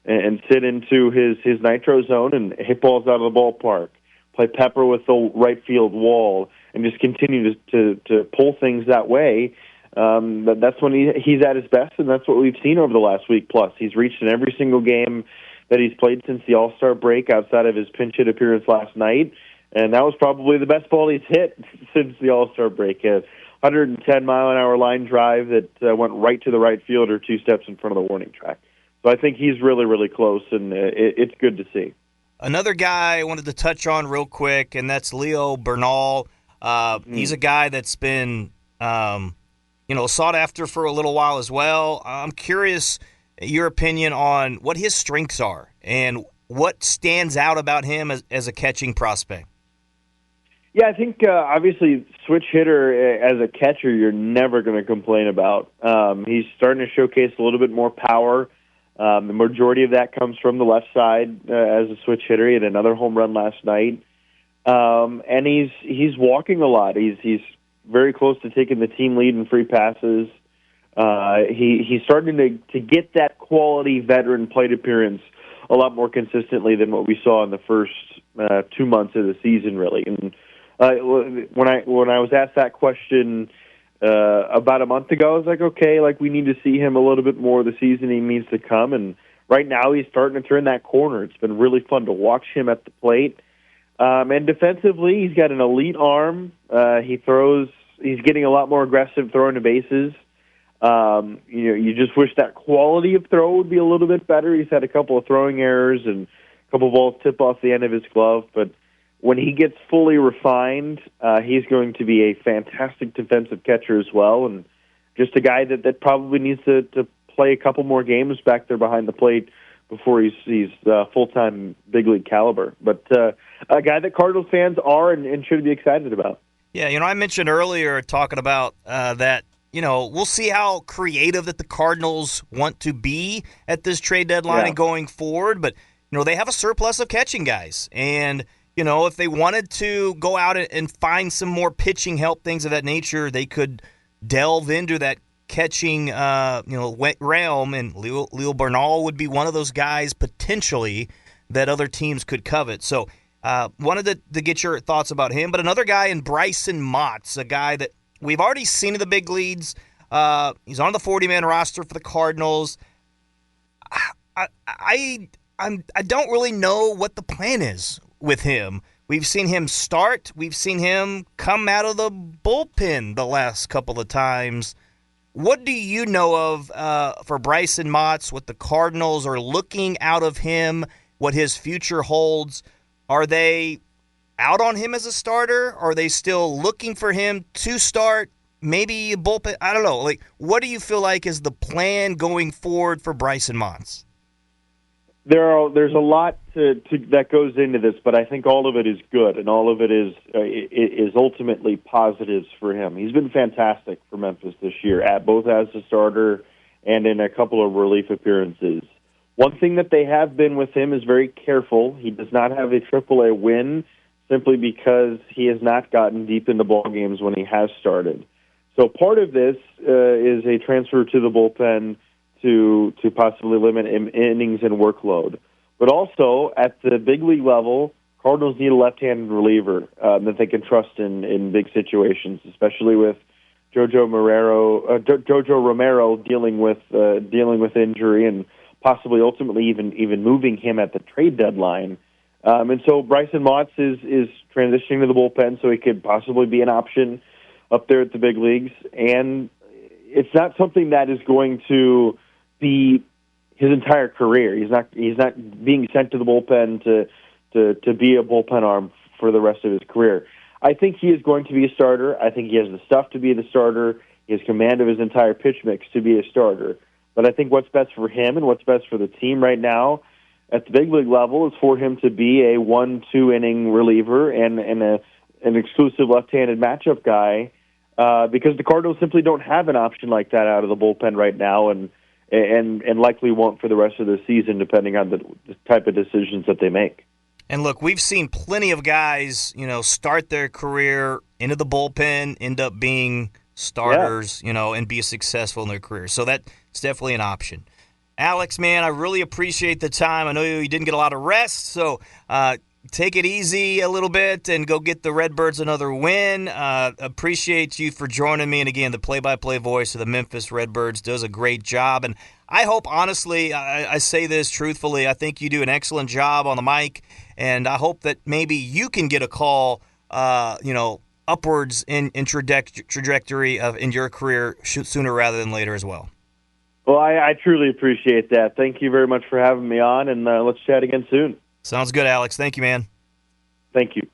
and sit into his nitro zone and hit balls out of the ballpark, play pepper with the right field wall, and just continue to pull things that way, that's when he's at his best, and that's what we've seen over the last week plus. He's reached in every single game that he's played since the All-Star break outside of his pinch hit appearance last night, and that was probably the best ball he's hit since the All-Star break. A 110-mile-an-hour line drive that went right to the right fielder 2 steps in front of the warning track. So I think he's really, really close, and it's good to see. Another guy I wanted to touch on real quick, and that's Leo Bernal. He's a guy that's been, sought after for a little while as well. I'm curious your opinion on what his strengths are and what stands out about him as a catching prospect. Yeah, I think obviously switch hitter as a catcher you're never going to complain about. He's starting to showcase a little bit more power. The majority of that comes from the left side as a switch hitter. He had another home run last night. And he's walking a lot. He's very close to taking the team lead in free passes. He's starting to get that quality veteran plate appearance a lot more consistently than what we saw in the first 2 months of the season, really. And when I was asked that question about a month ago, I was like, okay, like, we need to see him a little bit more the season he needs to come. And right now he's starting to turn that corner. It's been really fun to watch him at the plate. And defensively, he's got an elite arm. He's getting a lot more aggressive throwing the bases. You just wish that quality of throw would be a little bit better. He's had a couple of throwing errors and a couple of balls tip off the end of his glove. But when he gets fully refined, he's going to be a fantastic defensive catcher as well. And just a guy that probably needs to play a couple more games back there behind the plate before he's full-time big league caliber. But a guy that Cardinals fans are and should be excited about. Yeah, I mentioned earlier talking about that, we'll see how creative that the Cardinals want to be at this trade deadline and going forward. But, they have a surplus of catching guys. And, if they wanted to go out and find some more pitching help, things of that nature, they could delve into that catching, realm, and Leo Bernal would be one of those guys potentially that other teams could covet. So wanted to get your thoughts about him. But another guy in Brycen Mautz, a guy that we've already seen in the big leagues. He's on the 40-man roster for the Cardinals. I don't really know what the plan is with him. We've seen him start. We've seen him come out of the bullpen the last couple of times. What do you know of for Brycen Mautz, what the Cardinals are looking out of him, what his future holds? Are they out on him as a starter? Are they still looking for him to start? Maybe a bullpen? I don't know. Like, what do you feel like is the plan going forward for Brycen Mautz? There's a lot that goes into this, but I think all of it is good, and all of it is ultimately positives for him. He's been fantastic for Memphis this year, both as a starter and in a couple of relief appearances. One thing that they have been with him is very careful. He does not have a AAA win simply because he has not gotten deep into ball games when he has started. So part of this is a transfer to the bullpen to possibly limit innings and workload. But also, at the big league level, Cardinals need a left-handed reliever that they can trust in big situations, especially with Jojo Romero dealing with injury and possibly ultimately even moving him at the trade deadline. And so Brycen Mautz is transitioning to the bullpen, so he could possibly be an option up there at the big leagues. And it's not something that is going to be his entire career. He's not being sent to the bullpen to be a bullpen arm for the rest of his career. I think he is going to be a starter. I think he has the stuff to be the starter. He has command of his entire pitch mix to be a starter. But I think what's best for him and what's best for the team right now at the big league level is for him to be a 1-2 inning reliever and an exclusive left-handed matchup guy because the Cardinals simply don't have an option like that out of the bullpen right now, and likely won't for the rest of the season, depending on the type of decisions that they make. And look, we've seen plenty of guys, start their career into the bullpen, end up being starters, and be successful in their career. So that's definitely an option. Alex, man, I really appreciate the time. I know you didn't get a lot of rest, so take it easy a little bit and go get the Redbirds another win. Appreciate you for joining me. And again, the play-by-play voice of the Memphis Redbirds does a great job. And I hope, honestly, I say this truthfully, I think you do an excellent job on the mic. And I hope that maybe you can get a call, upwards in trajectory in your career sooner rather than later as well. Well, I truly appreciate that. Thank you very much for having me on, and let's chat again soon. Sounds good, Alex. Thank you, man. Thank you.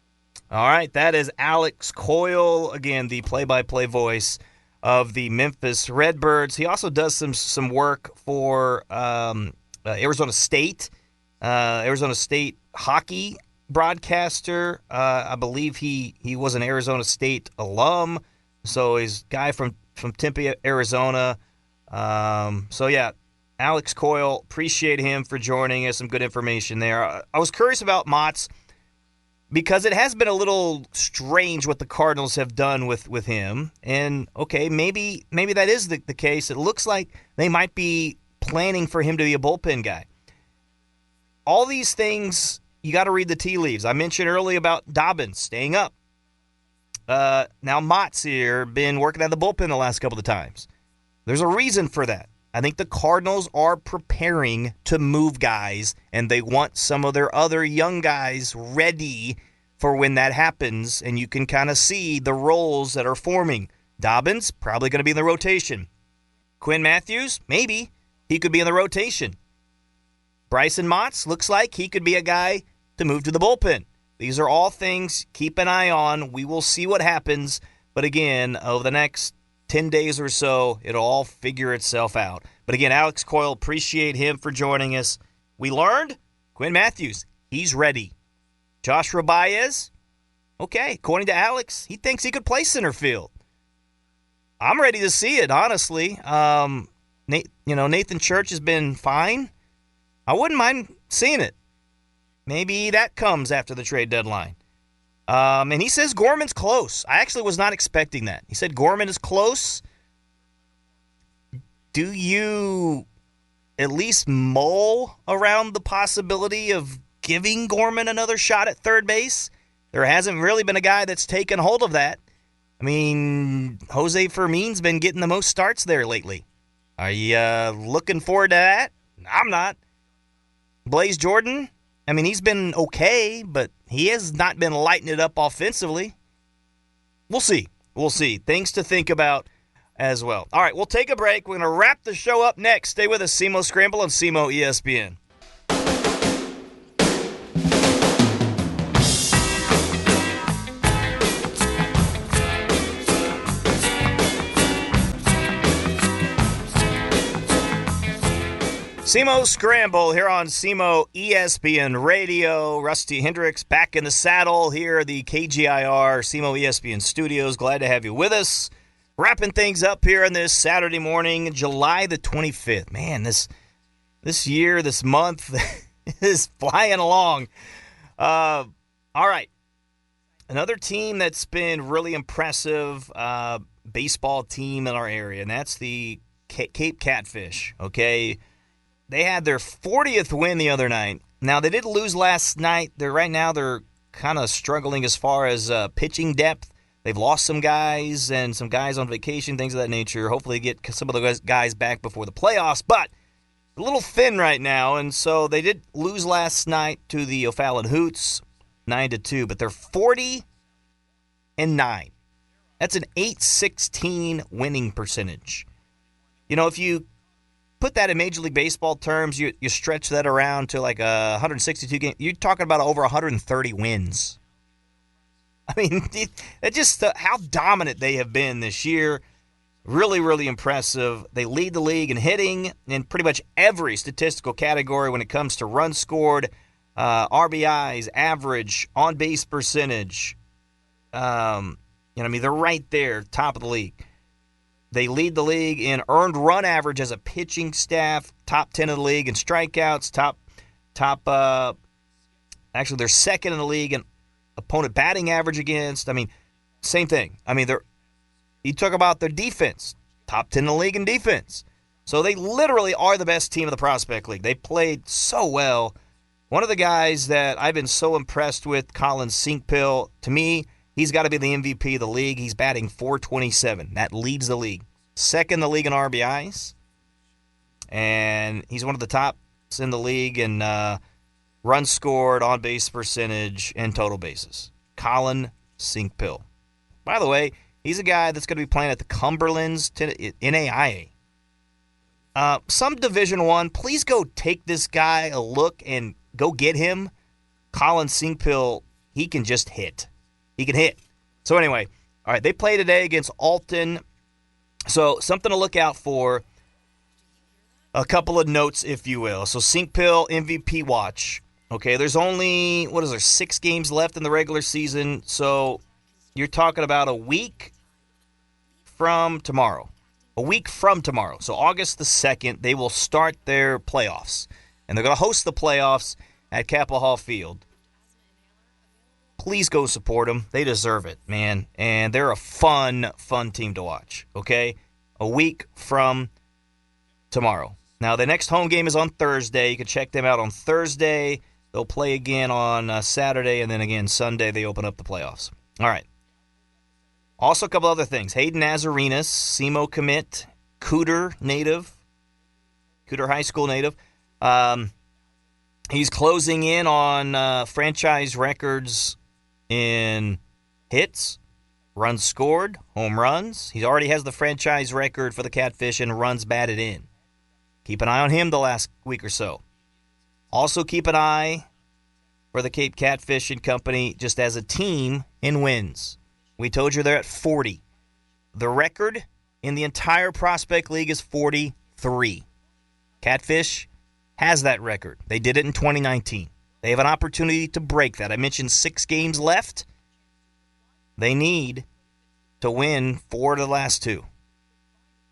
All right, that is Alex Coil, again, the play-by-play voice of the Memphis Redbirds. He also does some work for Arizona State hockey broadcaster. I believe he was an Arizona State alum, so he's a guy from Tempe, Arizona. Alex Coil, appreciate him for joining us. Some good information there. I was curious about Mautz because it has been a little strange what the Cardinals have done with him. And, okay, maybe that is the case. It looks like they might be planning for him to be a bullpen guy. All these things, you got to read the tea leaves. I mentioned earlier about Dobbins staying up. Now Mautz here, been working at the bullpen the last couple of times. There's a reason for that. I think the Cardinals are preparing to move guys, and they want some of their other young guys ready for when that happens, and you can kind of see the roles that are forming. Dobbins, probably going to be in the rotation. Quinn Matthews, maybe. He could be in the rotation. Brycen Mautz, looks like he could be a guy to move to the bullpen. These are all things keep an eye on. We will see what happens, but again, over the next 10 days or so, it'll all figure itself out. But again, Alex Coil, appreciate him for joining us. We learned Quinn Matthews, he's ready. Joshua Baez, okay, according to Alex, he thinks he could play center field. I'm ready to see it, honestly. Nathan Church has been fine. I wouldn't mind seeing it. Maybe that comes after the trade deadline. And he says Gorman's close. I actually was not expecting that. He said Gorman is close. Do you at least mull around the possibility of giving Gorman another shot at third base? There hasn't really been a guy that's taken hold of that. I mean, Jose Fermin's been getting the most starts there lately. Are you looking forward to that? I'm not. Blaze Jordan, I mean, he's been okay, but he has not been lighting it up offensively. We'll see. Things to think about as well. All right, we'll take a break. We're going to wrap the show up next. Stay with us, SEMO Scramble on SEMO ESPN. SEMO Scramble here on SEMO ESPN Radio. Rusty Hendricks back in the saddle here at the KGIR SEMO ESPN studios. Glad to have you with us. Wrapping things up here on this Saturday morning, July the 25th. Man, this year, this month is flying along. All right. Another team that's been really impressive baseball team in our area, and that's the Cape Catfish, okay? They had their 40th win the other night. Now, they did lose last night. Right now they're kind of struggling as far as pitching depth. They've lost some guys and some guys on vacation, things of that nature. Hopefully get some of those guys back before the playoffs. But a little thin right now, and so they did lose last night to the O'Fallon Hoots, 9-2. But they're 40-9. That's an .816 winning percentage. You know, if you put that in Major League Baseball terms, you stretch that around to like 162 games. You're talking about over 130 wins. I mean, that's just how dominant they have been this year. Really, really impressive. They lead the league in hitting in pretty much every statistical category when it comes to runs scored, RBIs, average, on-base percentage, They're right there, top of the league. They lead the league in earned run average as a pitching staff, top 10 of the league in strikeouts, actually they're second in the league in opponent batting average against. Same thing. You talk about their defense, top 10 in the league in defense. So they literally are the best team of the Prospect League. They played so well. One of the guys that I've been so impressed with, Colin Sinkpill, to me, he's got to be the MVP of the league. He's batting .427. That leads the league. Second in the league in RBIs. And he's one of the tops in the league in runs scored, on-base percentage, and total bases. Colin Sinkpill. By the way, he's a guy that's going to be playing at the Cumberlands NAIA. Some Division I, please go take this guy a look and go get him. Colin Sinkpill, he can just hit. He can hit. So anyway, all right, they play today against Alton. So something to look out for. A couple of notes, if you will. So Sinkpill MVP watch. Okay, there's only, 6 games left in the regular season. So you're talking about a week from tomorrow. So August the 2nd, they will start their playoffs. And they're going to host the playoffs at Capitol Hall Field. Please go support them. They deserve it, man. And they're a fun team to watch, okay? A week from tomorrow. Now, the next home game is on Thursday. You can check them out on Thursday. They'll play again on Saturday, and then again Sunday they open up the playoffs. All right. Also, a couple other things. Hayden Nazarinas, SEMO commit, Cooter High School native. He's closing in on franchise records in hits, runs scored, home runs. He already has the franchise record for the Catfish in runs batted in. Keep an eye on him the last week or so. Also keep an eye for the Cape Catfish and Company just as a team in wins. We told you they're at 40. The record in the entire Prospect League is 43. Catfish has that record. They did it in 2019. They have an opportunity to break that. I mentioned 6 games left. They need to win 4 of the last 2.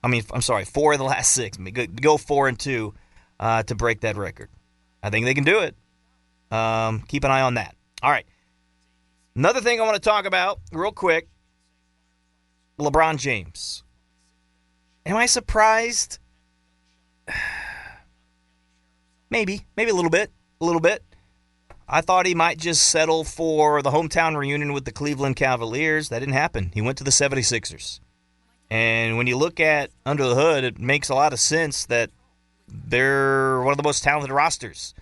4 of the last 6. Go 4-2 to break that record. I think they can do it. Keep an eye on that. All right. Another thing I want to talk about real quick, LeBron James. Am I surprised? Maybe a little bit. I thought he might just settle for the hometown reunion with the Cleveland Cavaliers. That didn't happen. He went to the 76ers. And when you look at under the hood, it makes a lot of sense that they're one of the most talented rosters.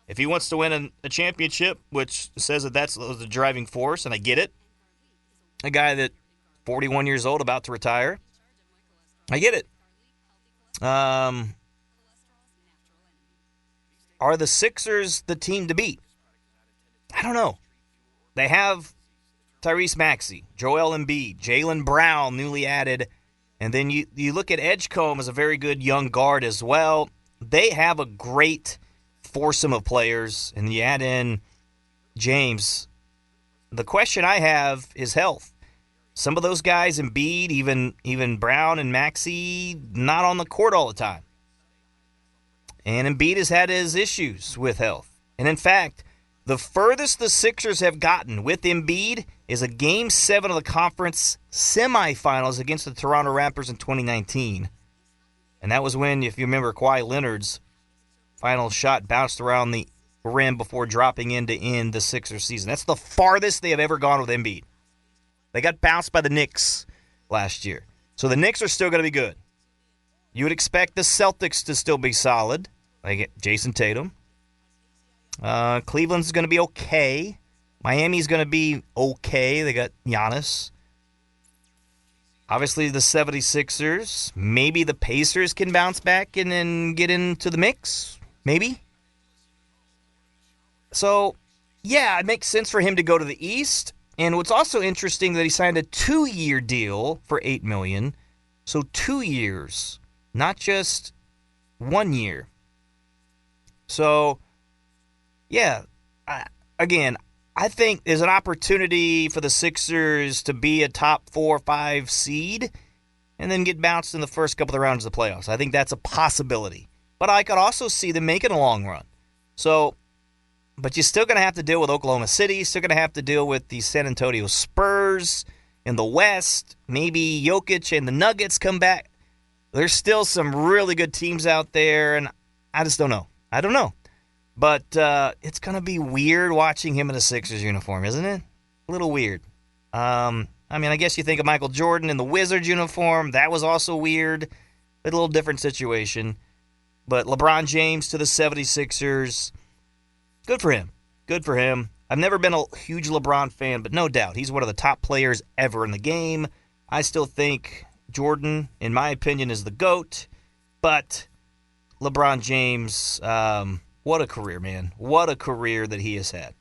If he wants to win a championship, which says that that's the driving force, and I get it, a guy that 41 years old, about to retire, I get it. Are the Sixers the team to beat? I don't know. They have Tyrese Maxey, Joel Embiid, Jaylen Brown, newly added, and then you look at Edgecombe as a very good young guard as well. They have a great foursome of players, and you add in James. The question I have is health. Some of those guys, Embiid, even Brown and Maxey, not on the court all the time. And Embiid has had his issues with health. And in fact, the furthest the Sixers have gotten with Embiid is a Game 7 of the conference semifinals against the Toronto Raptors in 2019. And that was when, if you remember, Kawhi Leonard's final shot bounced around the rim before dropping in to end the Sixers season. That's the farthest they have ever gone with Embiid. They got bounced by the Knicks last year. So the Knicks are still going to be good. You would expect the Celtics to still be solid. They get Jason Tatum. Cleveland's going to be okay. Miami's going to be okay. They got Giannis. Obviously, the 76ers. Maybe the Pacers can bounce back and then get into the mix. Maybe. So, yeah, it makes sense for him to go to the East. And what's also interesting that he signed a 2-year deal for $8 million. So 2 years, not just 1 year. So, yeah, again, I think there's an opportunity for the Sixers to be a top 4 or 5 seed and then get bounced in the first couple of rounds of the playoffs. I think that's a possibility. But I could also see them making a long run. So, but you're still going to have to deal with Oklahoma City. Still going to have to deal with the San Antonio Spurs in the West. Maybe Jokic and the Nuggets come back. There's still some really good teams out there, and I just don't know. I don't know. But it's going to be weird watching him in a Sixers uniform, isn't it? A little weird. I guess you think of Michael Jordan in the Wizards uniform. That was also weird. A little different situation. But LeBron James to the 76ers, good for him. Good for him. I've never been a huge LeBron fan, but no doubt he's one of the top players ever in the game. I still think Jordan, in my opinion, is the GOAT. But LeBron James, what a career, man. What a career that he has had.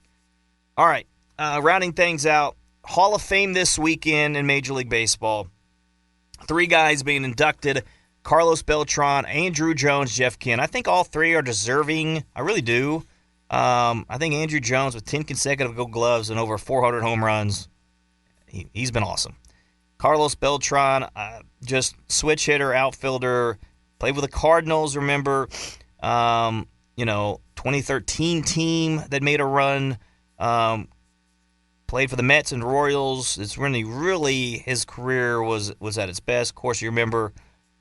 All right, rounding things out, Hall of Fame this weekend in Major League Baseball. 3 guys being inducted: Carlos Beltran, Andrew Jones, Jeff Kent. I think all 3 are deserving. I really do. I think Andrew Jones with 10 consecutive Gold Gloves and over 400 home runs, he's been awesome. Carlos Beltran, just switch hitter, outfielder, played with the Cardinals, remember, 2013 team that made a run, played for the Mets and Royals. It's really his career was at its best. Of course, you remember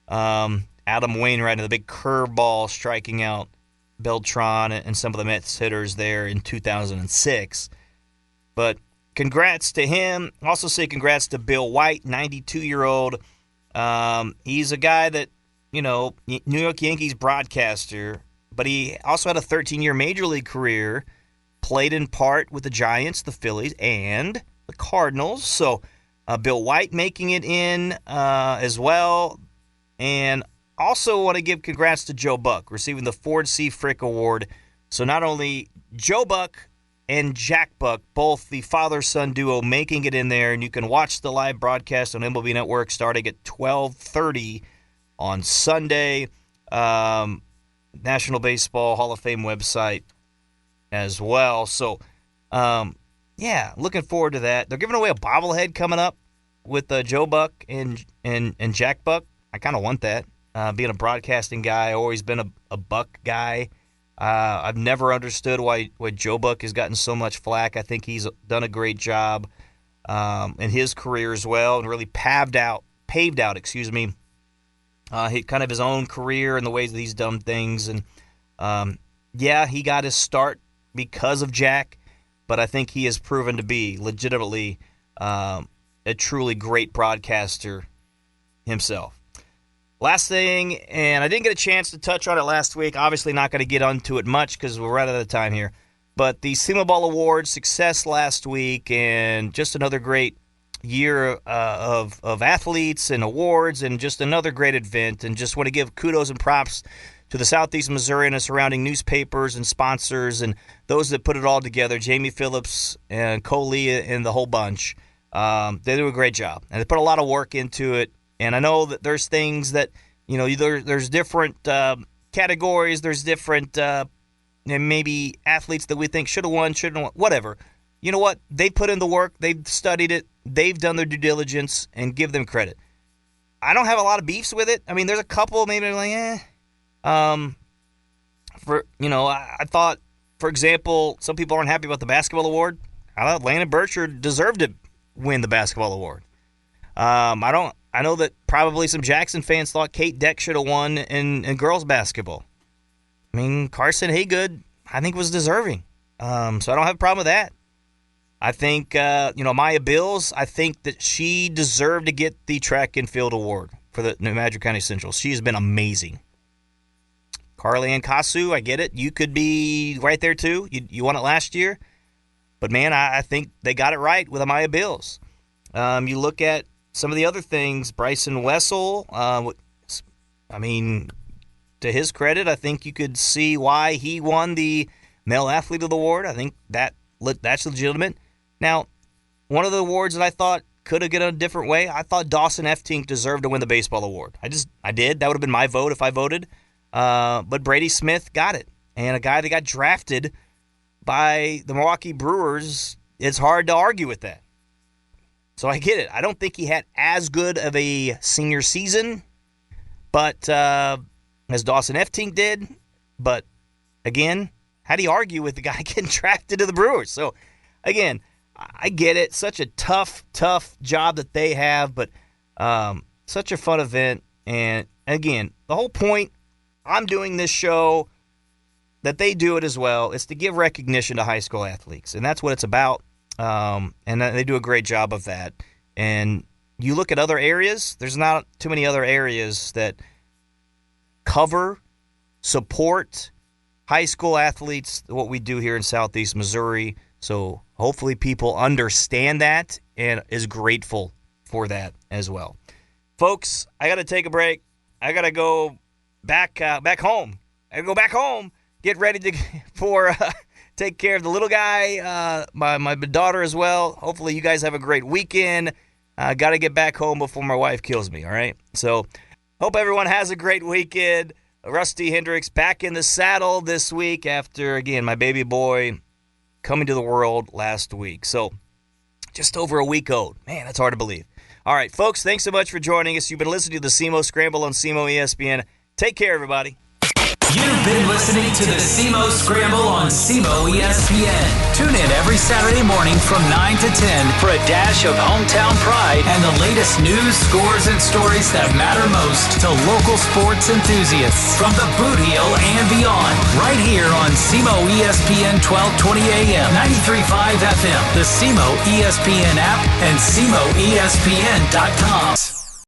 Adam Wainwright and the big curveball striking out Beltran and some of the Mets hitters there in 2006. But congrats to him. Also say congrats to Bill White, 92-year-old. He's a guy that, New York Yankees broadcaster, but he also had a 13-year Major League career, played in part with the Giants, the Phillies, and the Cardinals. So Bill White making it in as well. And also want to give congrats to Joe Buck, receiving the Ford C. Frick Award. So not only Joe Buck and Jack Buck, both the father-son duo, making it in there. And you can watch the live broadcast on MLB Network starting at 12:30 on Sunday. National Baseball Hall of Fame website as well. So, looking forward to that. They're giving away a bobblehead coming up with Joe Buck and Jack Buck. I kind of want that. Being a broadcasting guy, I've always been a Buck guy. I've never understood why Joe Buck has gotten so much flack. I think he's done a great job in his career as well, and really paved out, he kind of his own career and the ways that he's done things. And he got his start because of Jack, but I think he has proven to be legitimately a truly great broadcaster himself. Last thing, and I didn't get a chance to touch on it last week. Obviously not going to get onto it much because we're right out of time here. But the SEMOBALL Awards, success last week, and just another great year of athletes and awards, and just another great event. And just want to give kudos and props to the Southeast Missouri and the surrounding newspapers and sponsors and those that put it all together, Jamie Phillips and Cole and the whole bunch. They do a great job, and they put a lot of work into it. And I know that there's things that, there's different categories, there's different maybe athletes that we think should have won, shouldn't have won, whatever. You know what? They put in the work, they've studied it, they've done their due diligence, and give them credit. I don't have a lot of beefs with it. I mean, there's a couple maybe like, I thought, for example, some people aren't happy about the basketball award. I thought Landon Burchard deserved to win the basketball award. I know that probably some Jackson fans thought Kate Deck should have won in girls basketball. I mean, Carson Haygood, I think, was deserving. So I don't have a problem with that. I think, Maya Bills, I think that she deserved to get the track and field award for the New Madrid County Central. She has been amazing. Carly Ann Kasu, I get it. You could be right there, too. You won it last year. But, man, I think they got it right with Amaya Bills. You look at some of the other things, Bryson Wessel, to his credit, I think you could see why he won the Male Athlete of the Award. I think that's legitimate. Now, one of the awards that I thought could have gone a different way, I thought Dawson Eftink deserved to win the baseball award. I did. That would have been my vote if I voted. But Brady Smith got it. And a guy that got drafted by the Milwaukee Brewers it's hard to argue with that. So I get it. I don't think he had as good of a senior season, but as Dawson Eftink did. But again, how do you argue with the guy getting drafted to the Brewers? So again, I get it. Such a tough job that they have, but such a fun event. And again, the whole point, I'm doing this show, that they do it as well, is to give recognition to high school athletes. And that's what it's about. And they do a great job of that. And you look at other areas, there's not too many other areas that cover, support high school athletes, what we do here in Southeast Missouri. So hopefully people understand that and is grateful for that as well. Folks, I got to take a break. I got to go back home. I got to go back home, get ready for take care of the little guy, my daughter as well. Hopefully you guys have a great weekend. Got to get back home before my wife kills me, all right? So hope everyone has a great weekend. Rusty Hendricks back in the saddle this week after, again, my baby boy coming to the world last week. So just over a week old. Man, that's hard to believe. All right, folks, thanks so much for joining us. You've been listening to the SEMO Scramble on SEMO ESPN. Take care, everybody. You've been listening to the SEMO Scramble on SEMO ESPN. Tune in every Saturday morning from 9 to 10 for a dash of hometown pride and the latest news, scores, and stories that matter most to local sports enthusiasts from the Boot Heel and beyond. Right here on SEMO ESPN 1220 AM, 93.5 FM, the SEMO ESPN app, and SEMOESPN.com.